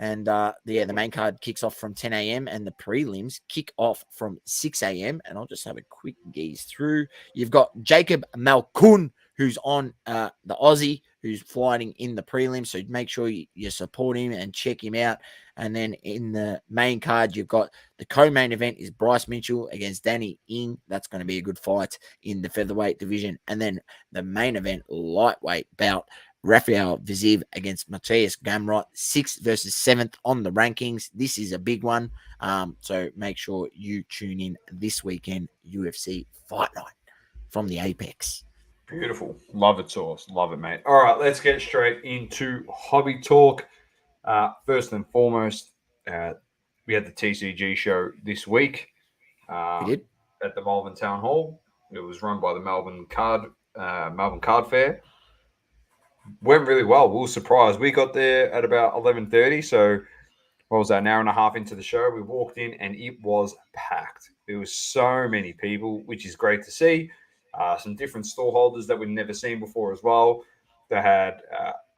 Speaker 2: And the main card kicks off from 10 a.m. and the prelims kick off from 6 a.m. And I'll just have a quick gaze through. You've got Jacob Malkoun, who's on the Aussie, who's fighting in the prelims. So make sure you support him and check him out. And then in the main card, you've got the co-main event is Bryce Mitchell against Danny Ing. That's going to be a good fight in the featherweight division. And then the main event lightweight bout, Rafael Viziv against Matthias Gamrot, 6th versus 7th on the rankings. This is a big one. So make sure you tune in this weekend, UFC Fight Night from the Apex.
Speaker 3: Beautiful. Love it, Sauce. Love it, mate. All right, let's get straight into hobby talk. First and foremost, we had the TCG show this week
Speaker 2: We did.
Speaker 3: at the Melbourne Town Hall. It was run by the Melbourne Card Fair. Went really well. We were surprised. We got there at about 11:30, so what was that, an hour and a half into the show? We walked in and it was packed. There was so many people, which is great to see. Some different stall holders that we'd never seen before as well. They had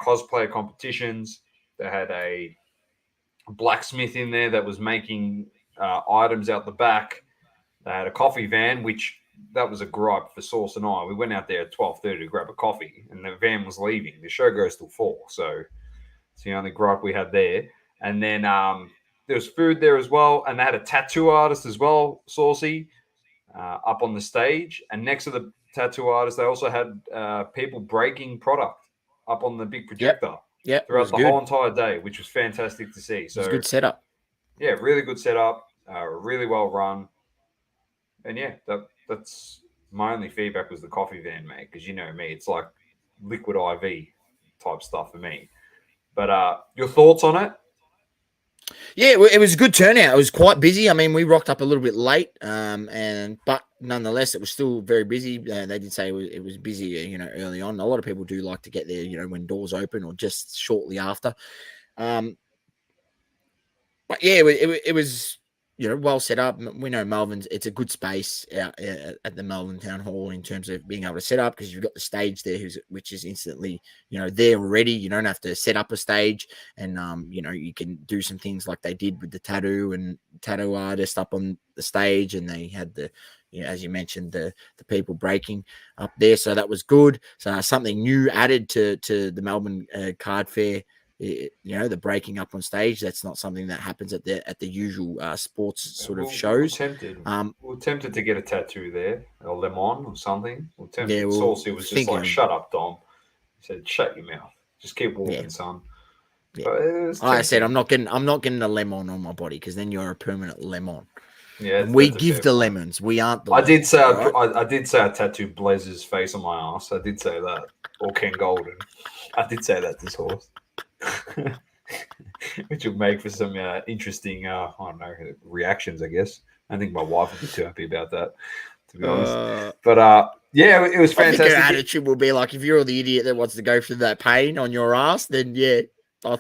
Speaker 3: cosplay competitions. They had a blacksmith in there that was making items out the back. They had a coffee van, which that was a gripe for Sauce and I. We went out there at 12:30 to grab a coffee, and the van was leaving. The show goes till 4, so it's the only gripe we had there. And then there was food there as well, and they had a tattoo artist as well, Saucy, up on the stage. And next to the tattoo artist, they also had people breaking product up on the big projector throughout the whole entire day, which was fantastic to see. So
Speaker 2: it was a good setup.
Speaker 3: Yeah, really good setup, really well run. And yeah, that's my only feedback was the coffee van, mate, because you know me, it's like liquid IV type stuff for me. But your thoughts on it?
Speaker 2: Yeah, it was a good turnout. It was quite busy. I mean, we rocked up a little bit late, but nonetheless, it was still very busy. They did say it was busy, early on. A lot of people do like to get there, when doors open or just shortly after. But yeah, it was well set up. We know Melbourne's, it's a good space out at the Melbourne Town Hall in terms of being able to set up, because you've got the stage there, which is instantly, there already. You don't have to set up a stage, and you can do some things like they did with the tattoo artist up on the stage, and they had the, as you mentioned, the people breaking up there. So that was good. So something new added to the Melbourne Card Fair. The breaking up on stage, that's not something that happens at the usual sports sort of shows.
Speaker 3: We're tempted to get a tattoo there, a lemon or something. We're tempted.
Speaker 2: Yeah,
Speaker 3: Saucy was just like, shut up, Dom. He said, shut your mouth. Just keep walking, son.
Speaker 2: Yeah. Like I said, I'm not getting a lemon on my body, because then you're a permanent lemon.
Speaker 3: Yeah,
Speaker 2: and we give the lemons. We aren't the
Speaker 3: I did say
Speaker 2: right?
Speaker 3: I did say I tattooed Blaz's face on my ass. I did say that. Or Ken Golden. I did say that to Sauce. Which will make for some interesting, I don't know, reactions, I guess. I think my wife would be too happy about that, to be honest. But yeah, it was fantastic. I think
Speaker 2: her attitude will be like, if you're the idiot that wants to go through that pain on your ass, then yeah, I'll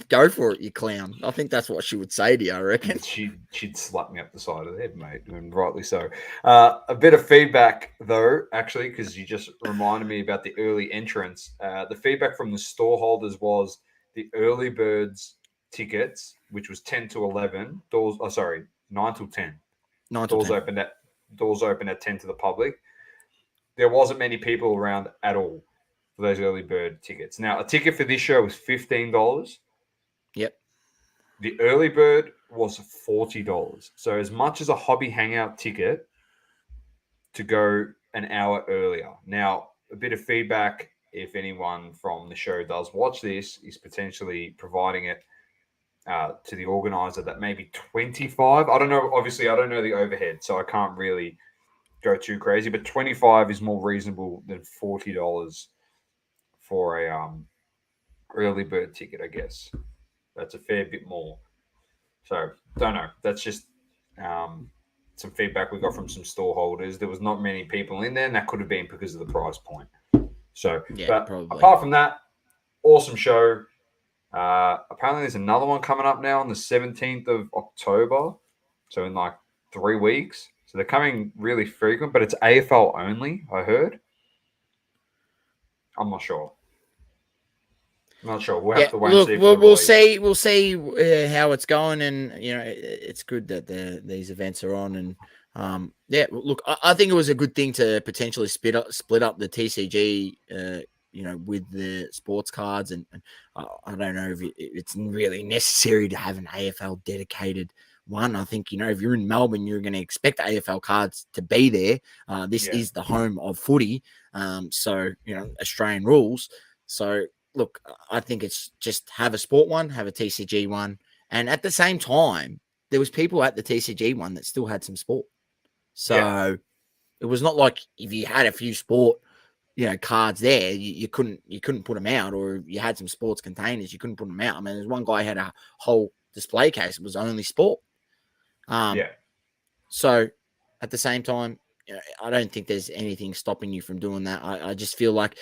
Speaker 2: go for it, you clown. I think that's what she would say to you, I reckon.
Speaker 3: She'd slap me up the side of the head, mate, and rightly so. A bit of feedback, though, actually, because you just reminded me about the early entrance. The feedback from the store holders was the early birds tickets, which was 10 to 11. 9 till 10. Doors open at 10 to the public. There wasn't many people around at all for those early bird tickets. Now, a ticket for this show was $15.
Speaker 2: Yep.
Speaker 3: The early bird was $40. So as much as a hobby hangout ticket to go an hour earlier. Now, a bit of feedback, if anyone from the show does watch this, is potentially providing it to the organizer that maybe 25. I don't know. Obviously, I don't know the overhead, so I can't really go too crazy. But 25 is more reasonable than $40 for a early bird ticket, I guess. That's a fair bit more. So, don't know. That's just some feedback we got from some store holders. There was not many people in there, and that could have been because of the price point. So, yeah, but probably. Apart from that, awesome show. Apparently, there's another one coming up now on the 17th of October. So, in like 3 weeks. So, they're coming really frequent, but it's AFL only, I heard. I'm not sure. Not sure. We'll have to wait and see.
Speaker 2: We'll see how it's going, and it's good that these events are on. And look, I think it was a good thing to potentially split up the TCG, with the sports cards, and I don't know if it's really necessary to have an AFL dedicated one. I think if you're in Melbourne, you're going to expect AFL cards to be there. This is the home of footy, so Australian rules. So. Look, I think it's just have a sport one, have a TCG one. And at the same time, there was people at the TCG one that still had some sport. So it was not like if you had a few sport cards there, you couldn't put them out, or you had some sports containers, you couldn't put them out. I mean, there's one guy had a whole display case. It was only sport. So at the same time, I don't think there's anything stopping you from doing that. I just feel like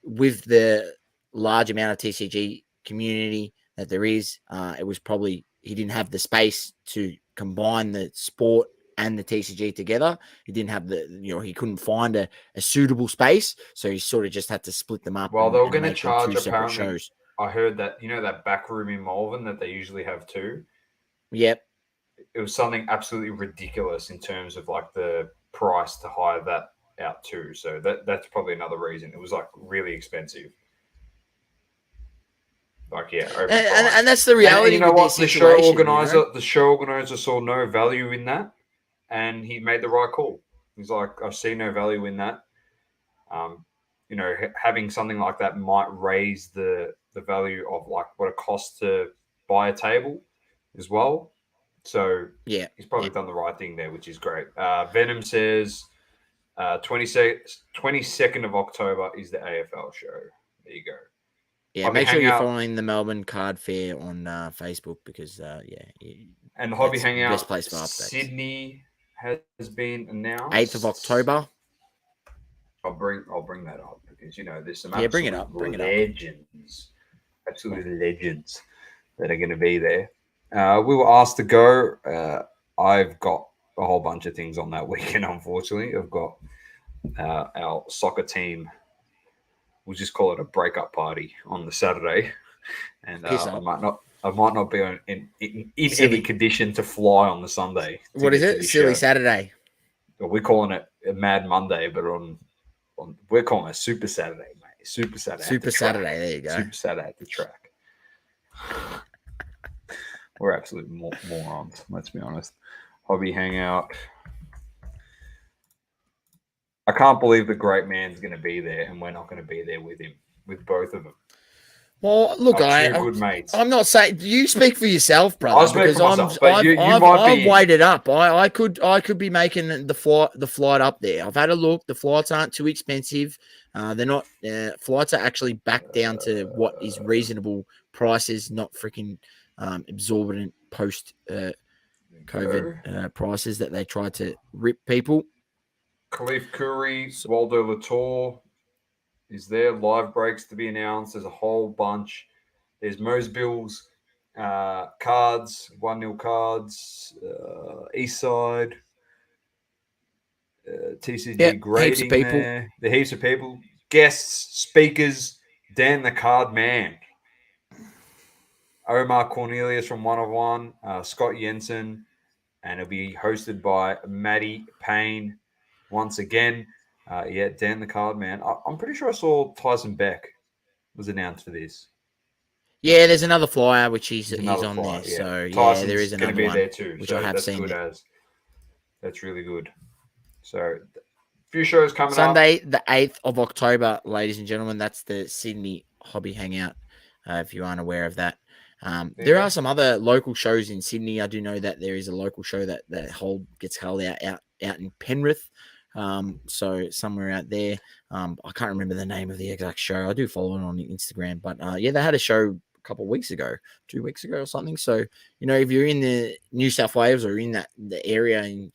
Speaker 2: with the large amount of TCG community that there is, it was probably he didn't have the space to combine the sport and the TCG together. He didn't have he couldn't find a suitable space, so he sort of just had to split them up.
Speaker 3: Well, they were going to
Speaker 2: make them
Speaker 3: charge
Speaker 2: two separate
Speaker 3: apparently.
Speaker 2: shows.
Speaker 3: I heard that that back room in Malvern that they usually have too.
Speaker 2: Yep.
Speaker 3: It was something absolutely ridiculous in terms of like the price to hire that out too. So that's probably another reason. It was like really expensive. Like
Speaker 2: and that's the reality.
Speaker 3: And you know what? The show
Speaker 2: organizer,
Speaker 3: saw no value in that, and he made the right call. He's like, I see no value in that. Having something like that might raise the value of like what it costs to buy a table as well. So he's probably done the right thing there, which is great. Venom says 22nd of October is the AFL show. There you go.
Speaker 2: Yeah, make sure you're following the Melbourne Card Fair on Facebook because
Speaker 3: and the Hobby Hangout
Speaker 2: best place for updates.
Speaker 3: Sydney has been announced
Speaker 2: 8th of October.
Speaker 3: I'll bring that up because there's some
Speaker 2: bring it up.
Speaker 3: Absolute legends that are going to be there. We were asked to go. I've got a whole bunch of things on that weekend, unfortunately. I've got our soccer team. We'll just call it a breakup party on the Saturday. And I might not be in any condition to fly on the Sunday.
Speaker 2: What is it? Silly Saturday.
Speaker 3: Well, we're calling it a Mad Monday, but we're calling it Super Saturday, mate. Super Saturday.
Speaker 2: Super Saturday. There you go.
Speaker 3: Super Saturday at the track. We're absolute morons, let's be honest. Hobby Hangout. I can't believe the great man's going to be there, and we're not going to be there with him, with both of them.
Speaker 2: Well, look,
Speaker 3: good mates.
Speaker 2: I'm not saying you speak for yourself, brother.
Speaker 3: I'll speak for myself, but
Speaker 2: I've waited up. I could be making the flight up there. I've had a look. The flights aren't too expensive. They're not. Flights are actually back down to what is reasonable prices, not freaking exorbitant post COVID prices that they try to rip people.
Speaker 3: Khalif Khoury, Waldo Latour is there. Live breaks to be announced. There's a whole bunch. There's Mosebill's cards, 1-0 cards, Eastside, TCG grading there. The heaps of people. Guests, speakers, Dan the Card Man. Omar Cornelius from 101, Scott Jensen, and it'll be hosted by Maddie Payne once again. Dan the Card Man. I'm pretty sure I saw Tyson Beck was announced for this.
Speaker 2: Yeah, there's another flyer which he's on flyer, there. So
Speaker 3: Tyson's
Speaker 2: there is another
Speaker 3: be
Speaker 2: one
Speaker 3: there too,
Speaker 2: which
Speaker 3: so
Speaker 2: I have
Speaker 3: that's
Speaker 2: seen.
Speaker 3: That's really good. So a few shows coming
Speaker 2: Sunday,
Speaker 3: up.
Speaker 2: the 8th of October, ladies and gentlemen. That's the Sydney Hobby Hangout. If you aren't aware of that. There are some other local shows in Sydney. I do know that there is a local show that gets held out in Penrith. So somewhere out there. I can't remember the name of the exact show. I do follow it on Instagram, but they had a show a couple of weeks ago, 2 weeks ago or something. So, if you're in the New South Wales or in the area in,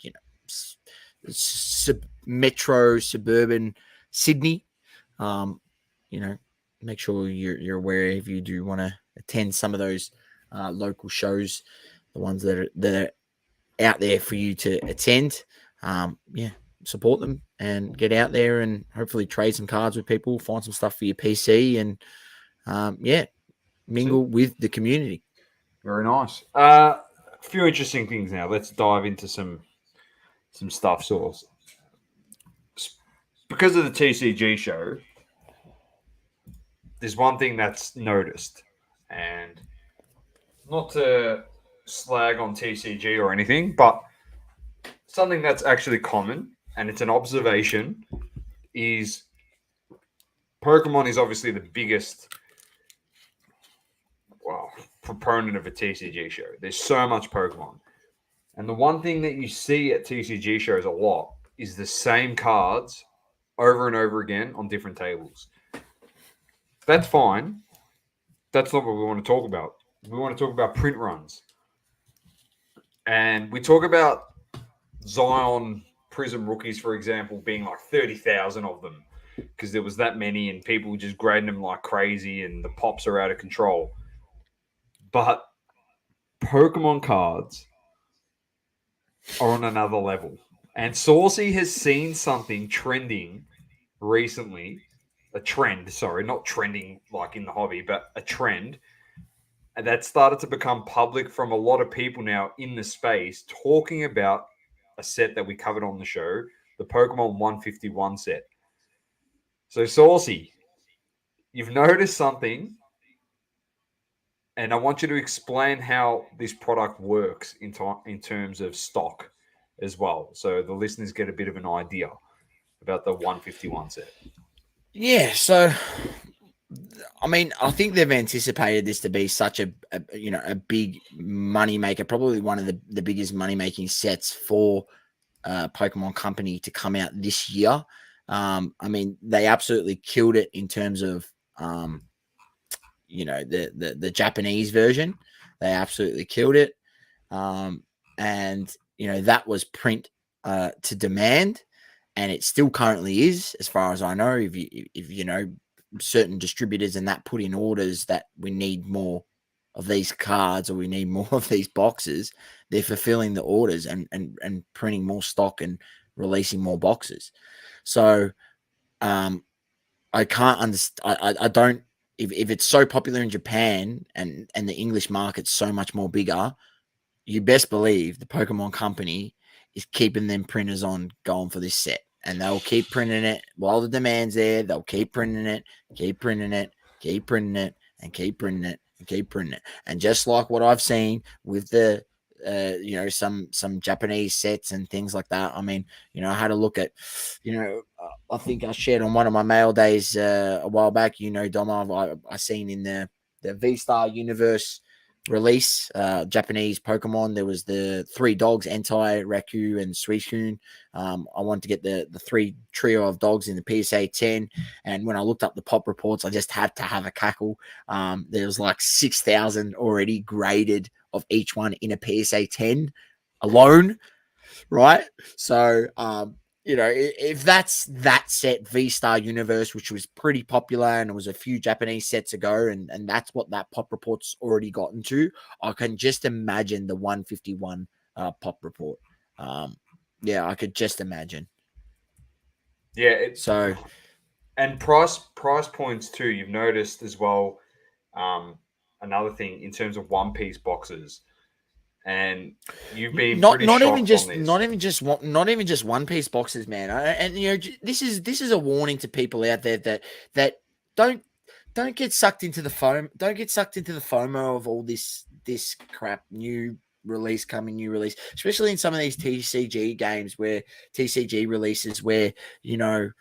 Speaker 2: metro suburban Sydney, make sure you're aware if you do want to attend some of those local shows, the ones that are out there for you to attend. Support them and get out there and hopefully trade some cards with people, find some stuff for your PC, and mingle with the community.
Speaker 3: Very nice. A few interesting things now. Let's dive into some stuff. Source. Because of the TCG show, there's one thing that's noticed, and not to slag on TCG or anything, but something that's actually common, and it's an observation, is Pokemon is obviously the biggest proponent of a TCG show. There's so much Pokemon. And the one thing that you see at TCG shows a lot is the same cards over and over again on different tables. That's fine. That's not what we want to talk about. We want to talk about print runs. And we talk about Zion Prism rookies, for example, being like 30,000 of them because there was that many and people just grading them like crazy and the pops are out of control. But Pokemon cards are on another level. And Saucy has seen something trending recently. A trend, sorry, not trending like in the hobby, but a trend. And that started to become public from a lot of people now in the space talking about a set that we covered on the show, the Pokemon 151 set. So, Saucy, you've noticed something, and I want you to explain how this product works in terms of stock as well. So the listeners get a bit of an idea about the 151 set.
Speaker 2: Yeah, so I mean, I think they've anticipated this to be such a big money maker, probably one of the biggest money making sets for Pokemon Company to come out this year. I mean, they absolutely killed it in terms of the Japanese version. They absolutely killed it, and that was print to demand, and it still currently is, as far as I know. If you know certain distributors and that put in orders that we need more of these cards or we need more of these boxes, they're fulfilling the orders and printing more stock and releasing more boxes. So I can't understand. I don't. If it's so popular in Japan and the English market's so much more bigger, you best believe the Pokemon Company is keeping them printers on going for this set. And they'll keep printing it while the demand's there. They'll keep printing it, keep printing it, keep printing it, and keep printing it, and keep printing it. And just like what I've seen with the some Japanese sets and things like that. I mean, I had a look at, I think I shared on one of my mail days a while back. Dom, I seen in the V-Star Universe release, Japanese Pokemon. There was the 3 dogs, Entei, Raku, and Suicune. I wanted to get the 3 trio of dogs in the PSA 10. And when I looked up the pop reports, I just had to have a cackle. There was like 6,000 already graded of each one in a PSA 10 alone, right? So, if that's that set, V-Star Universe, which was pretty popular and it was a few Japanese sets ago, and that's what that pop report's already gotten to, I can just imagine the 151 pop report. I could just imagine.
Speaker 3: Yeah.
Speaker 2: So,
Speaker 3: and price points too. You've noticed as well. Another thing in terms of One Piece boxes, and you've been not even
Speaker 2: just One Piece boxes, man. And this is a warning to people out there that don't get sucked into the foam. Don't get sucked into the FOMO of all this crap. New release, especially in some of these TCG games where TCG releases where like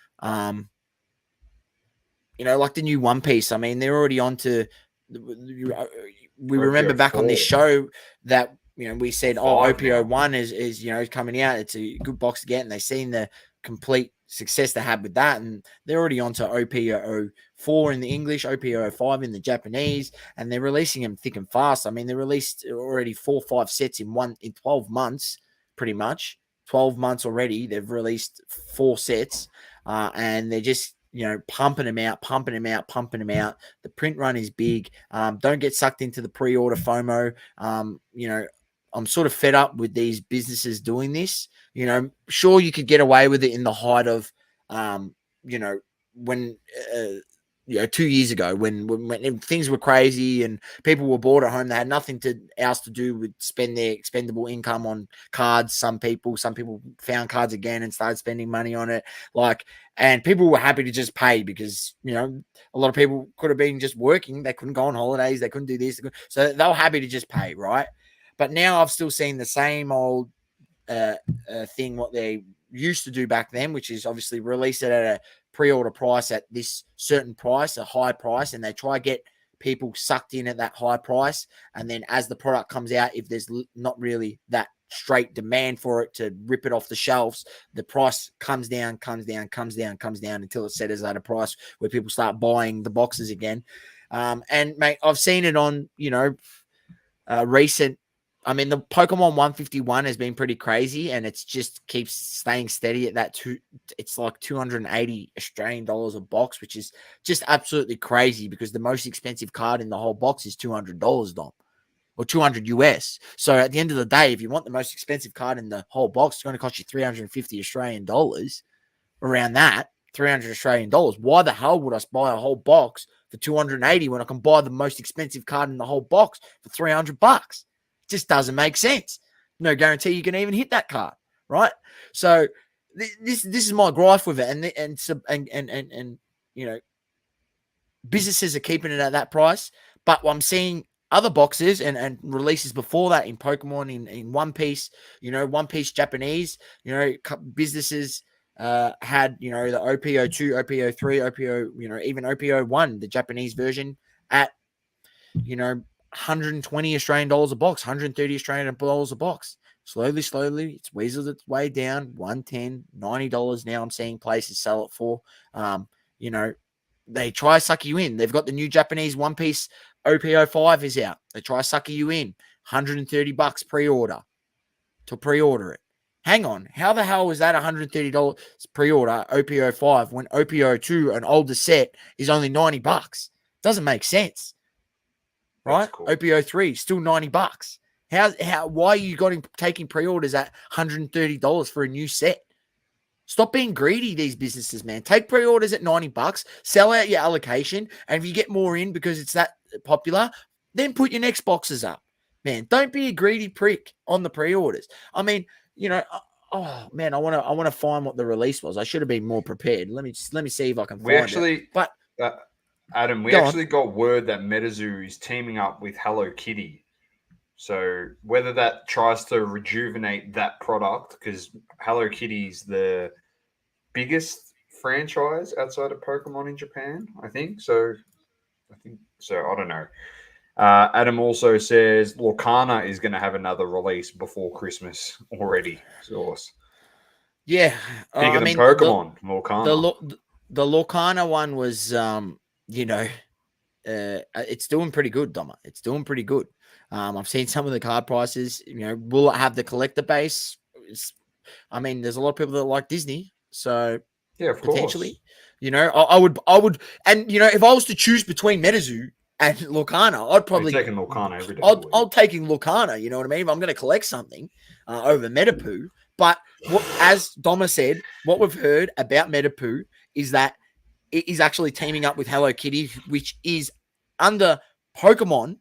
Speaker 2: the new One Piece. I mean, they're already on to. We remember back on this show that we said, OPO1 is coming out. It's a good box to get, and they've seen the complete success they had with that, and they're already on to OPO4 in the English, OPO5 in the Japanese, and they're releasing them thick and fast. I mean, they released already 4 or 5 sets in 12 months, pretty much 12 months already. They've released 4 sets, and they're just pumping them out. The print run is big. Don't get sucked into the pre-order FOMO. I'm sort of fed up with these businesses doing this. Sure, you could get away with it in the height of, when 2 years ago when things were crazy and people were bored at home. They had nothing else to do with spend their expendable income on cards. Some people found cards again and started spending money on it. And people were happy to just pay because, a lot of people could have been just working. They couldn't go on holidays. They couldn't do this. So they were happy to just pay, right? But now I've still seen the same old thing, what they used to do back then, which is obviously release it at a pre-order price at this certain price, a high price, and they try to get people sucked in at that high price. And then as the product comes out, if there's not really that straight demand for it to rip it off the shelves. The price comes down until it settles at a price where people start buying the boxes again. And mate, I've seen it on, recent. I mean, the Pokemon 151 has been pretty crazy, and it's just keeps staying steady at that it's like 280 Australian dollars a box, which is just absolutely crazy because the most expensive card in the whole box is $200, Dom, or 200 US. So at the end of the day, if you want the most expensive card in the whole box, it's going to cost you 350 Australian dollars. Around that, 300 Australian dollars. Why the hell would I buy a whole box for 280 when I can buy the most expensive card in the whole box for $300? Just doesn't make sense. No guarantee you can even hit that card, right? So this is my gripe with it, and businesses are keeping it at that price, but I'm seeing other boxes and releases before that in Pokemon, in One Piece, One Piece Japanese, businesses had the OPO2, OPO3, OPO, even OPO1, the Japanese version, at 120 Australian dollars a box, 130 Australian dollars a box. Slowly, it's weaseled its way down. 110, $90 now. I'm seeing places sell it for. They try to suck you in. They've got the new Japanese One Piece OPO5 is out. They try to suck you in. $130 pre-order to pre-order it. Hang on. How the hell was that $130 pre-order OPO5 when OPO2, an older set, is only $90? Doesn't make sense. Right? Cool. OPO3 still $90. Why are you taking pre-orders at $130 for a new set? Stop being greedy, these businesses, man. Take pre-orders at $90, sell out your allocation, and if you get more in because it's that popular, then put your next boxes up. Man, don't be a greedy prick on the pre-orders. I mean, oh man, I want to find what the release was. I should have been more prepared. Let me see if I can find it. But
Speaker 3: Adam, we actually got word that MetaZoo is teaming up with Hello Kitty. So whether that tries to rejuvenate that product, because Hello Kitty's the biggest franchise outside of Pokemon in Japan, I think. So I don't know. Adam also says Lorcana is going to have another release before Christmas already. Source.
Speaker 2: Yeah.
Speaker 3: Bigger than Pokemon, Lorcana.
Speaker 2: The Lorcana one was, it's doing pretty good, Doma. It's doing pretty good. I've seen some of the card prices. Will it have the collector base? I mean, there's a lot of people that like Disney, so
Speaker 3: yeah, potentially.
Speaker 2: I would, and if I was to choose between MetaZoo and Lorcana, I'd probably
Speaker 3: taking Lorcana every day.
Speaker 2: I'm taking Lorcana. You know what I mean? If I'm going to collect something over Metapoo, but as Doma said, what we've heard about Metapoo is that it is actually teaming up with Hello Kitty, which is under Pokemon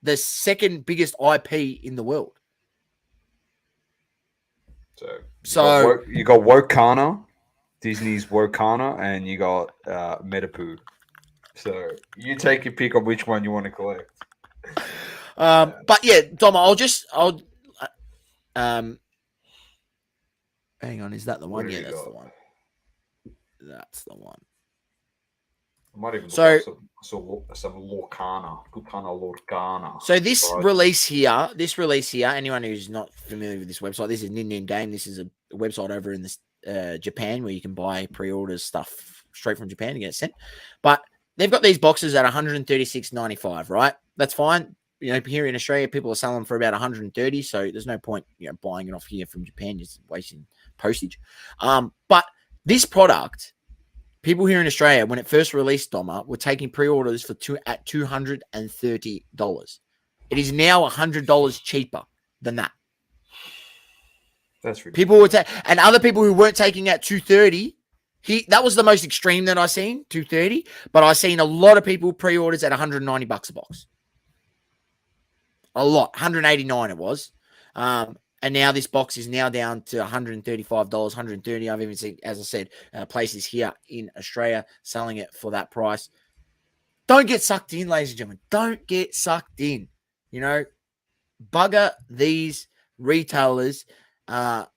Speaker 2: the second biggest IP in the world.
Speaker 3: So you got Wokana, Disney's Wokana, and you got Metapoo. So you take your pick on which one you want to collect.
Speaker 2: But yeah, Dom, I'll hang on, is that the one? Yeah, that's the one. That's the one.
Speaker 3: I might even look up some Lorcana.
Speaker 2: So this release here, anyone who's not familiar with this website, this is Nin Game. This is a website over in Japan where you can buy pre-orders stuff straight from Japan and get it sent. But they've got these boxes at $136.95, right? That's fine. Here in Australia, people are selling for about $130, so there's no point, buying it off here from Japan, just wasting postage. But this product, people here in Australia, when it first released, Doma, were taking pre-orders at $230. It is now $100 cheaper than that.
Speaker 3: That's ridiculous.
Speaker 2: People were and other people who weren't taking at $230. That was the most extreme that I seen, $230. But I seen a lot of people pre-orders at $190 a box. A lot, $189 it was. And now this box is now down to $135, $130. I've even seen, as I said, places here in Australia selling it for that price. Don't get sucked in, ladies and gentlemen. Don't get sucked in. Bugger these retailers, and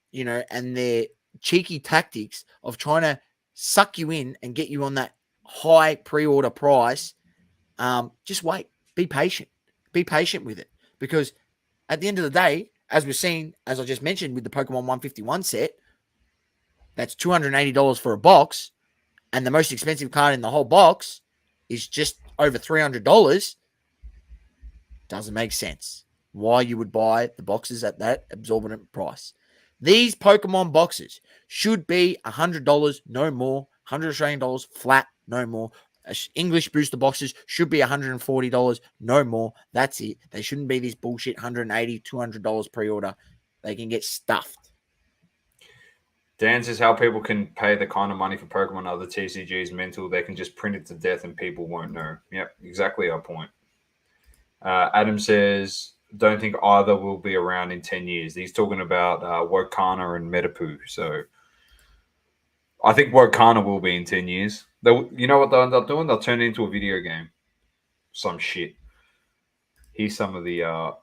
Speaker 2: their cheeky tactics of trying to suck you in and get you on that high pre-order price. Just wait. Be patient. Be patient with it. Because at the end of the day, as we've seen, as I just mentioned with the Pokemon 151 set, that's $280 for a box, and the most expensive card in the whole box is just over $300. Doesn't make sense why you would buy the boxes at that exorbitant price. These Pokemon boxes should be $100, no more. $100 Australian dollars flat, no more. English booster boxes should be $140, no more. That's it. They shouldn't be this bullshit $180, $200 pre-order. They can get stuffed.
Speaker 3: Dan says how people can pay the kind of money for Pokemon and other TCGs mental. They can just print it to death and people won't know. Yep, exactly our point. Adam says, don't think either will be around in 10 years. He's talking about Wokana and Metapoo. So I think Wokana will be in 10 years. You know what they'll end up doing? They'll turn it into a video game. Some shit. Here's some of the...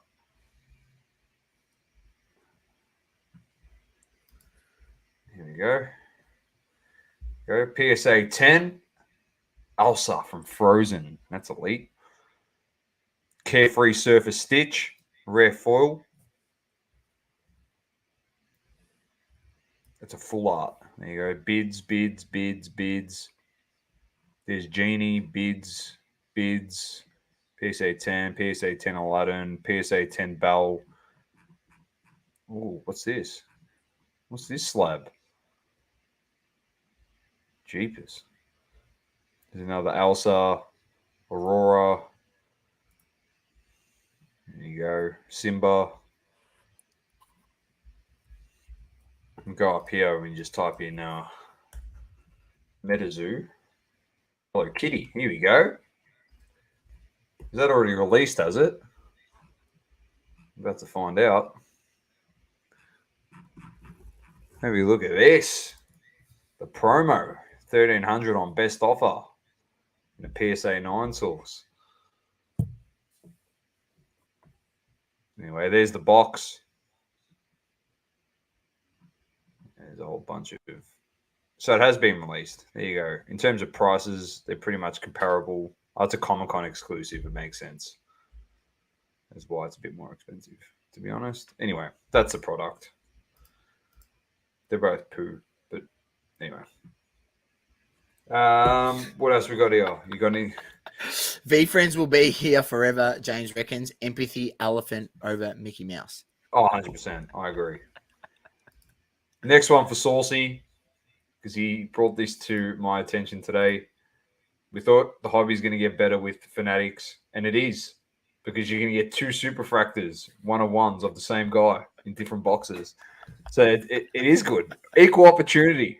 Speaker 3: Here we go. PSA 10. Elsa from Frozen. That's elite. Carefree Surface Stitch. Rare foil. That's a full art. There you go. Bids. There's Genie. Bids. PSA 10. PSA 10 Aladdin. PSA 10 Bell. Oh, what's this? What's this slab? Jeepers. There's another Elsa. Aurora. There you go. Simba. And go up here and just type in Metazoo. Hello Kitty. Here we go. Is that already released, has it? I'm about to find out. Maybe look at this. The promo. 1,300 on best offer. In a PSA 9 source. Anyway, there's the box. There's a whole bunch of... So it has been released. There you go. In terms of prices, they're pretty much comparable. Oh, it's a Comic-Con exclusive. It makes sense. That's why it's a bit more expensive, to be honest. Anyway, that's the product. They're both poo, but anyway. What else we got here? You got any...
Speaker 2: V-Friends will be here forever, James reckons. Empathy elephant over Mickey Mouse.
Speaker 3: Oh, 100%. I agree. Next one for Saucy, because he brought this to my attention today. We thought the hobby is going to get better with Fanatics, and it is, because you're going to get 2 Superfractors, 1-of-1s of the same guy in different boxes. So it is good. Equal opportunity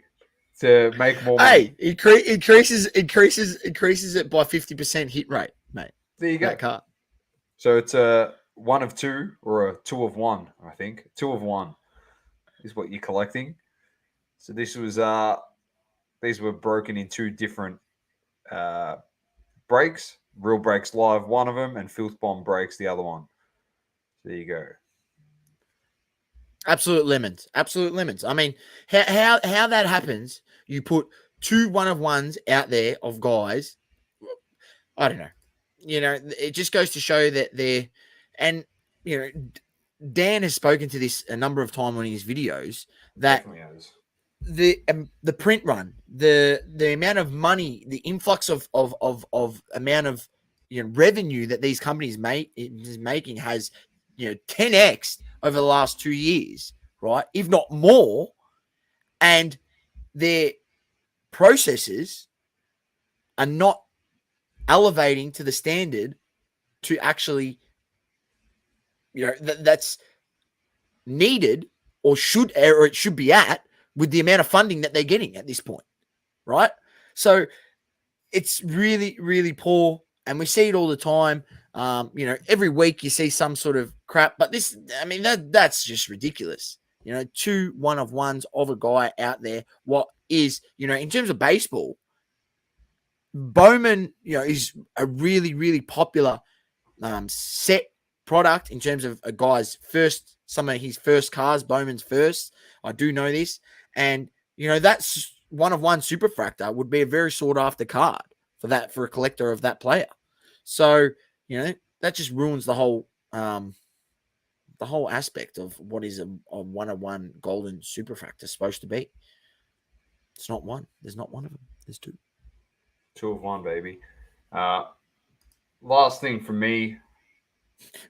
Speaker 3: to make more money.
Speaker 2: Hey, increases it by 50% hit rate, mate.
Speaker 3: There you go.
Speaker 2: That card.
Speaker 3: So it's a 1 of 2 or a 2 of 1, I think. 2 of 1 is what you're collecting. So this was these were broken in 2 different breaks. Real Breaks Live, one of them, and Filth Bomb Breaks, the other one. There you go.
Speaker 2: Absolute lemons. I mean, how that happens, you put 2 1-of-1s out there of guys. I don't know. You know, it just goes to show that they're, and, you know, Dan has spoken to this a number of times on his videos, that the print run, the amount of money, the influx of amount of, you know, revenue that these companies is making has, you know, 10x over the last 2 years, right? If not more. And their processes are not elevating to the standard to actually, you know, that's needed or it should be at with the amount of funding that they're getting at this point, right? So it's really, really poor, and we see it all the time. You know, every week you see some sort of crap, but this, I mean, that's just ridiculous. You know, 2 1-of-1s of a guy out there. What is, you know, in terms of baseball, Bowman, you know, is a really, really popular set product in terms of a guy's first, some of his first cars, Bowman's first. I do know this. And, you know, that's 1-of-1 Superfractor would be a very sought after card for a collector of that player. So, you know, that just ruins the whole the whole aspect of what is a 101 golden superfractor supposed to be. It's not one. There's not one of them. There's two.
Speaker 3: 2 of 1, baby. Last thing for me.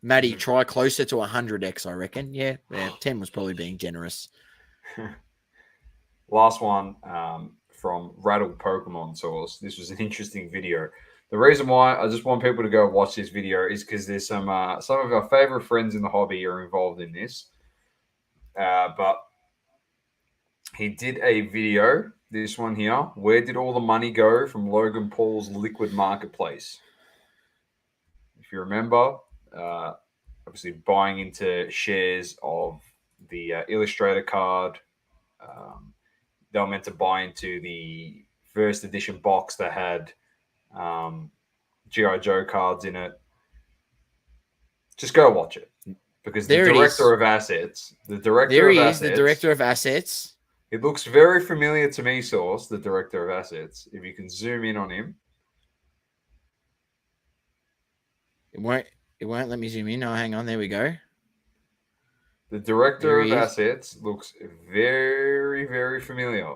Speaker 2: Maddie, try closer to 100x, I reckon. Yeah, 10 was probably being generous.
Speaker 3: Last one from Rattle Pokemon Source. This was an interesting video. The reason why I just want people to go watch this video is because there's some of our favorite friends in the hobby are involved in this. But he did a video, this one here. Where did all the money go from Logan Paul's liquid marketplace? If you remember, obviously buying into shares of the Illustrator card. They were meant to buy into the first edition box that had G.I. Joe cards in it. Just go watch it. Because the director of assets, the director of assets. It looks very familiar to me, Source, the director of assets. If you can zoom in on him.
Speaker 2: It won't let me zoom in. Oh, hang on. There we go.
Speaker 3: The director of assets looks very, very familiar.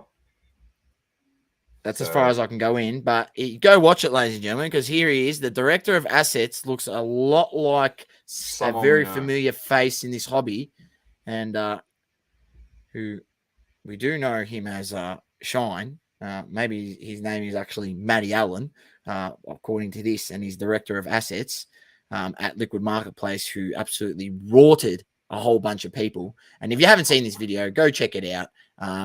Speaker 2: That's as far as I can go in, but go watch it, ladies and gentlemen, because here he is. The director of assets looks a lot like a very familiar face in this hobby, and who we do know him as Shine. Maybe his name is actually Matty Allen, according to this, and he's director of assets at Liquid Marketplace, who absolutely rorted a whole bunch of people. And if you haven't seen this video, go check it out.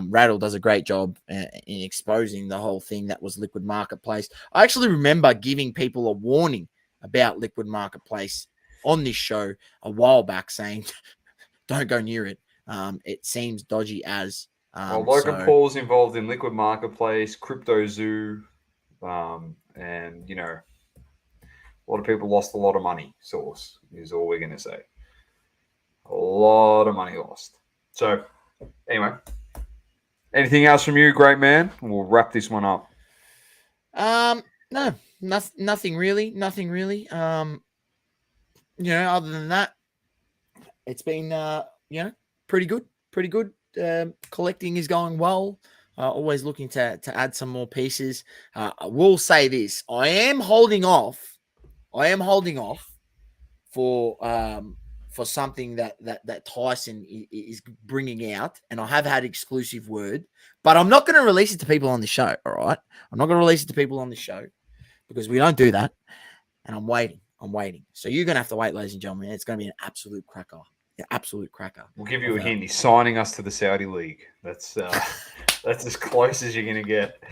Speaker 2: Rattle does a great job in exposing the whole thing that was Liquid Marketplace. I actually remember giving people a warning about Liquid Marketplace on this show a while back, saying don't go near it. It seems dodgy as.
Speaker 3: Logan Paul's involved in Liquid Marketplace, Crypto Zoo, and, you know, a lot of people lost a lot of money, Source, is all we're going to say. A lot of money lost. So, anyway, anything else from you, great man? We'll wrap this one up.
Speaker 2: No, nothing really. Nothing really. Other than that, it's been, pretty good. Pretty good. Collecting is going well. Always looking to add some more pieces. I will say this: I am holding off for something that Tyson is bringing out, and I have had exclusive word, but I'm not going to release it to people on the show. All right, I'm not going to release it to people on the show because we don't do that, and I'm waiting. So you're going to have to wait, ladies and gentlemen. It's going to be an absolute cracker. An absolute cracker.
Speaker 3: We'll give you a hint. He's signing us to the Saudi League. That's as close as you're going to get.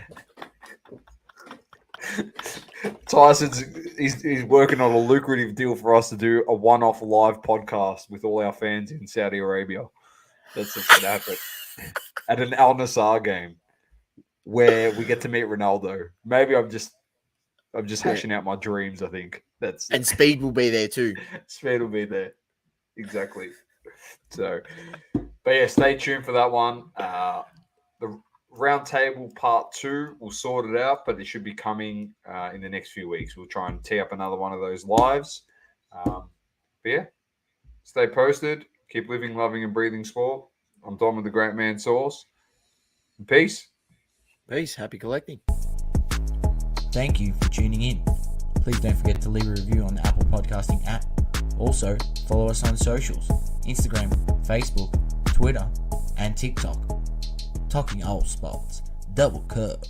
Speaker 3: Tyson's he's working on a lucrative deal for us to do a one-off live podcast with all our fans in Saudi Arabia. That's what's going to happen at an Al Nassr game where we get to meet Ronaldo. Maybe I'm just hashing out my dreams. I think and
Speaker 2: Speed will be there too.
Speaker 3: Speed will be there. Exactly. So, but yeah, stay tuned for that one. The Roundtable Part 2, we'll sort it out, but it should be coming in the next few weeks. We'll try and tee up another one of those lives. But yeah, stay posted. Keep living, loving, and breathing sport. I'm Dom with the Great Man Source. Peace.
Speaker 2: Peace. Happy collecting. Thank you for tuning in. Please don't forget to leave a review on the Apple Podcasting app. Also, follow us on socials: Instagram, Facebook, Twitter, and TikTok. Talking all sports. Double curve.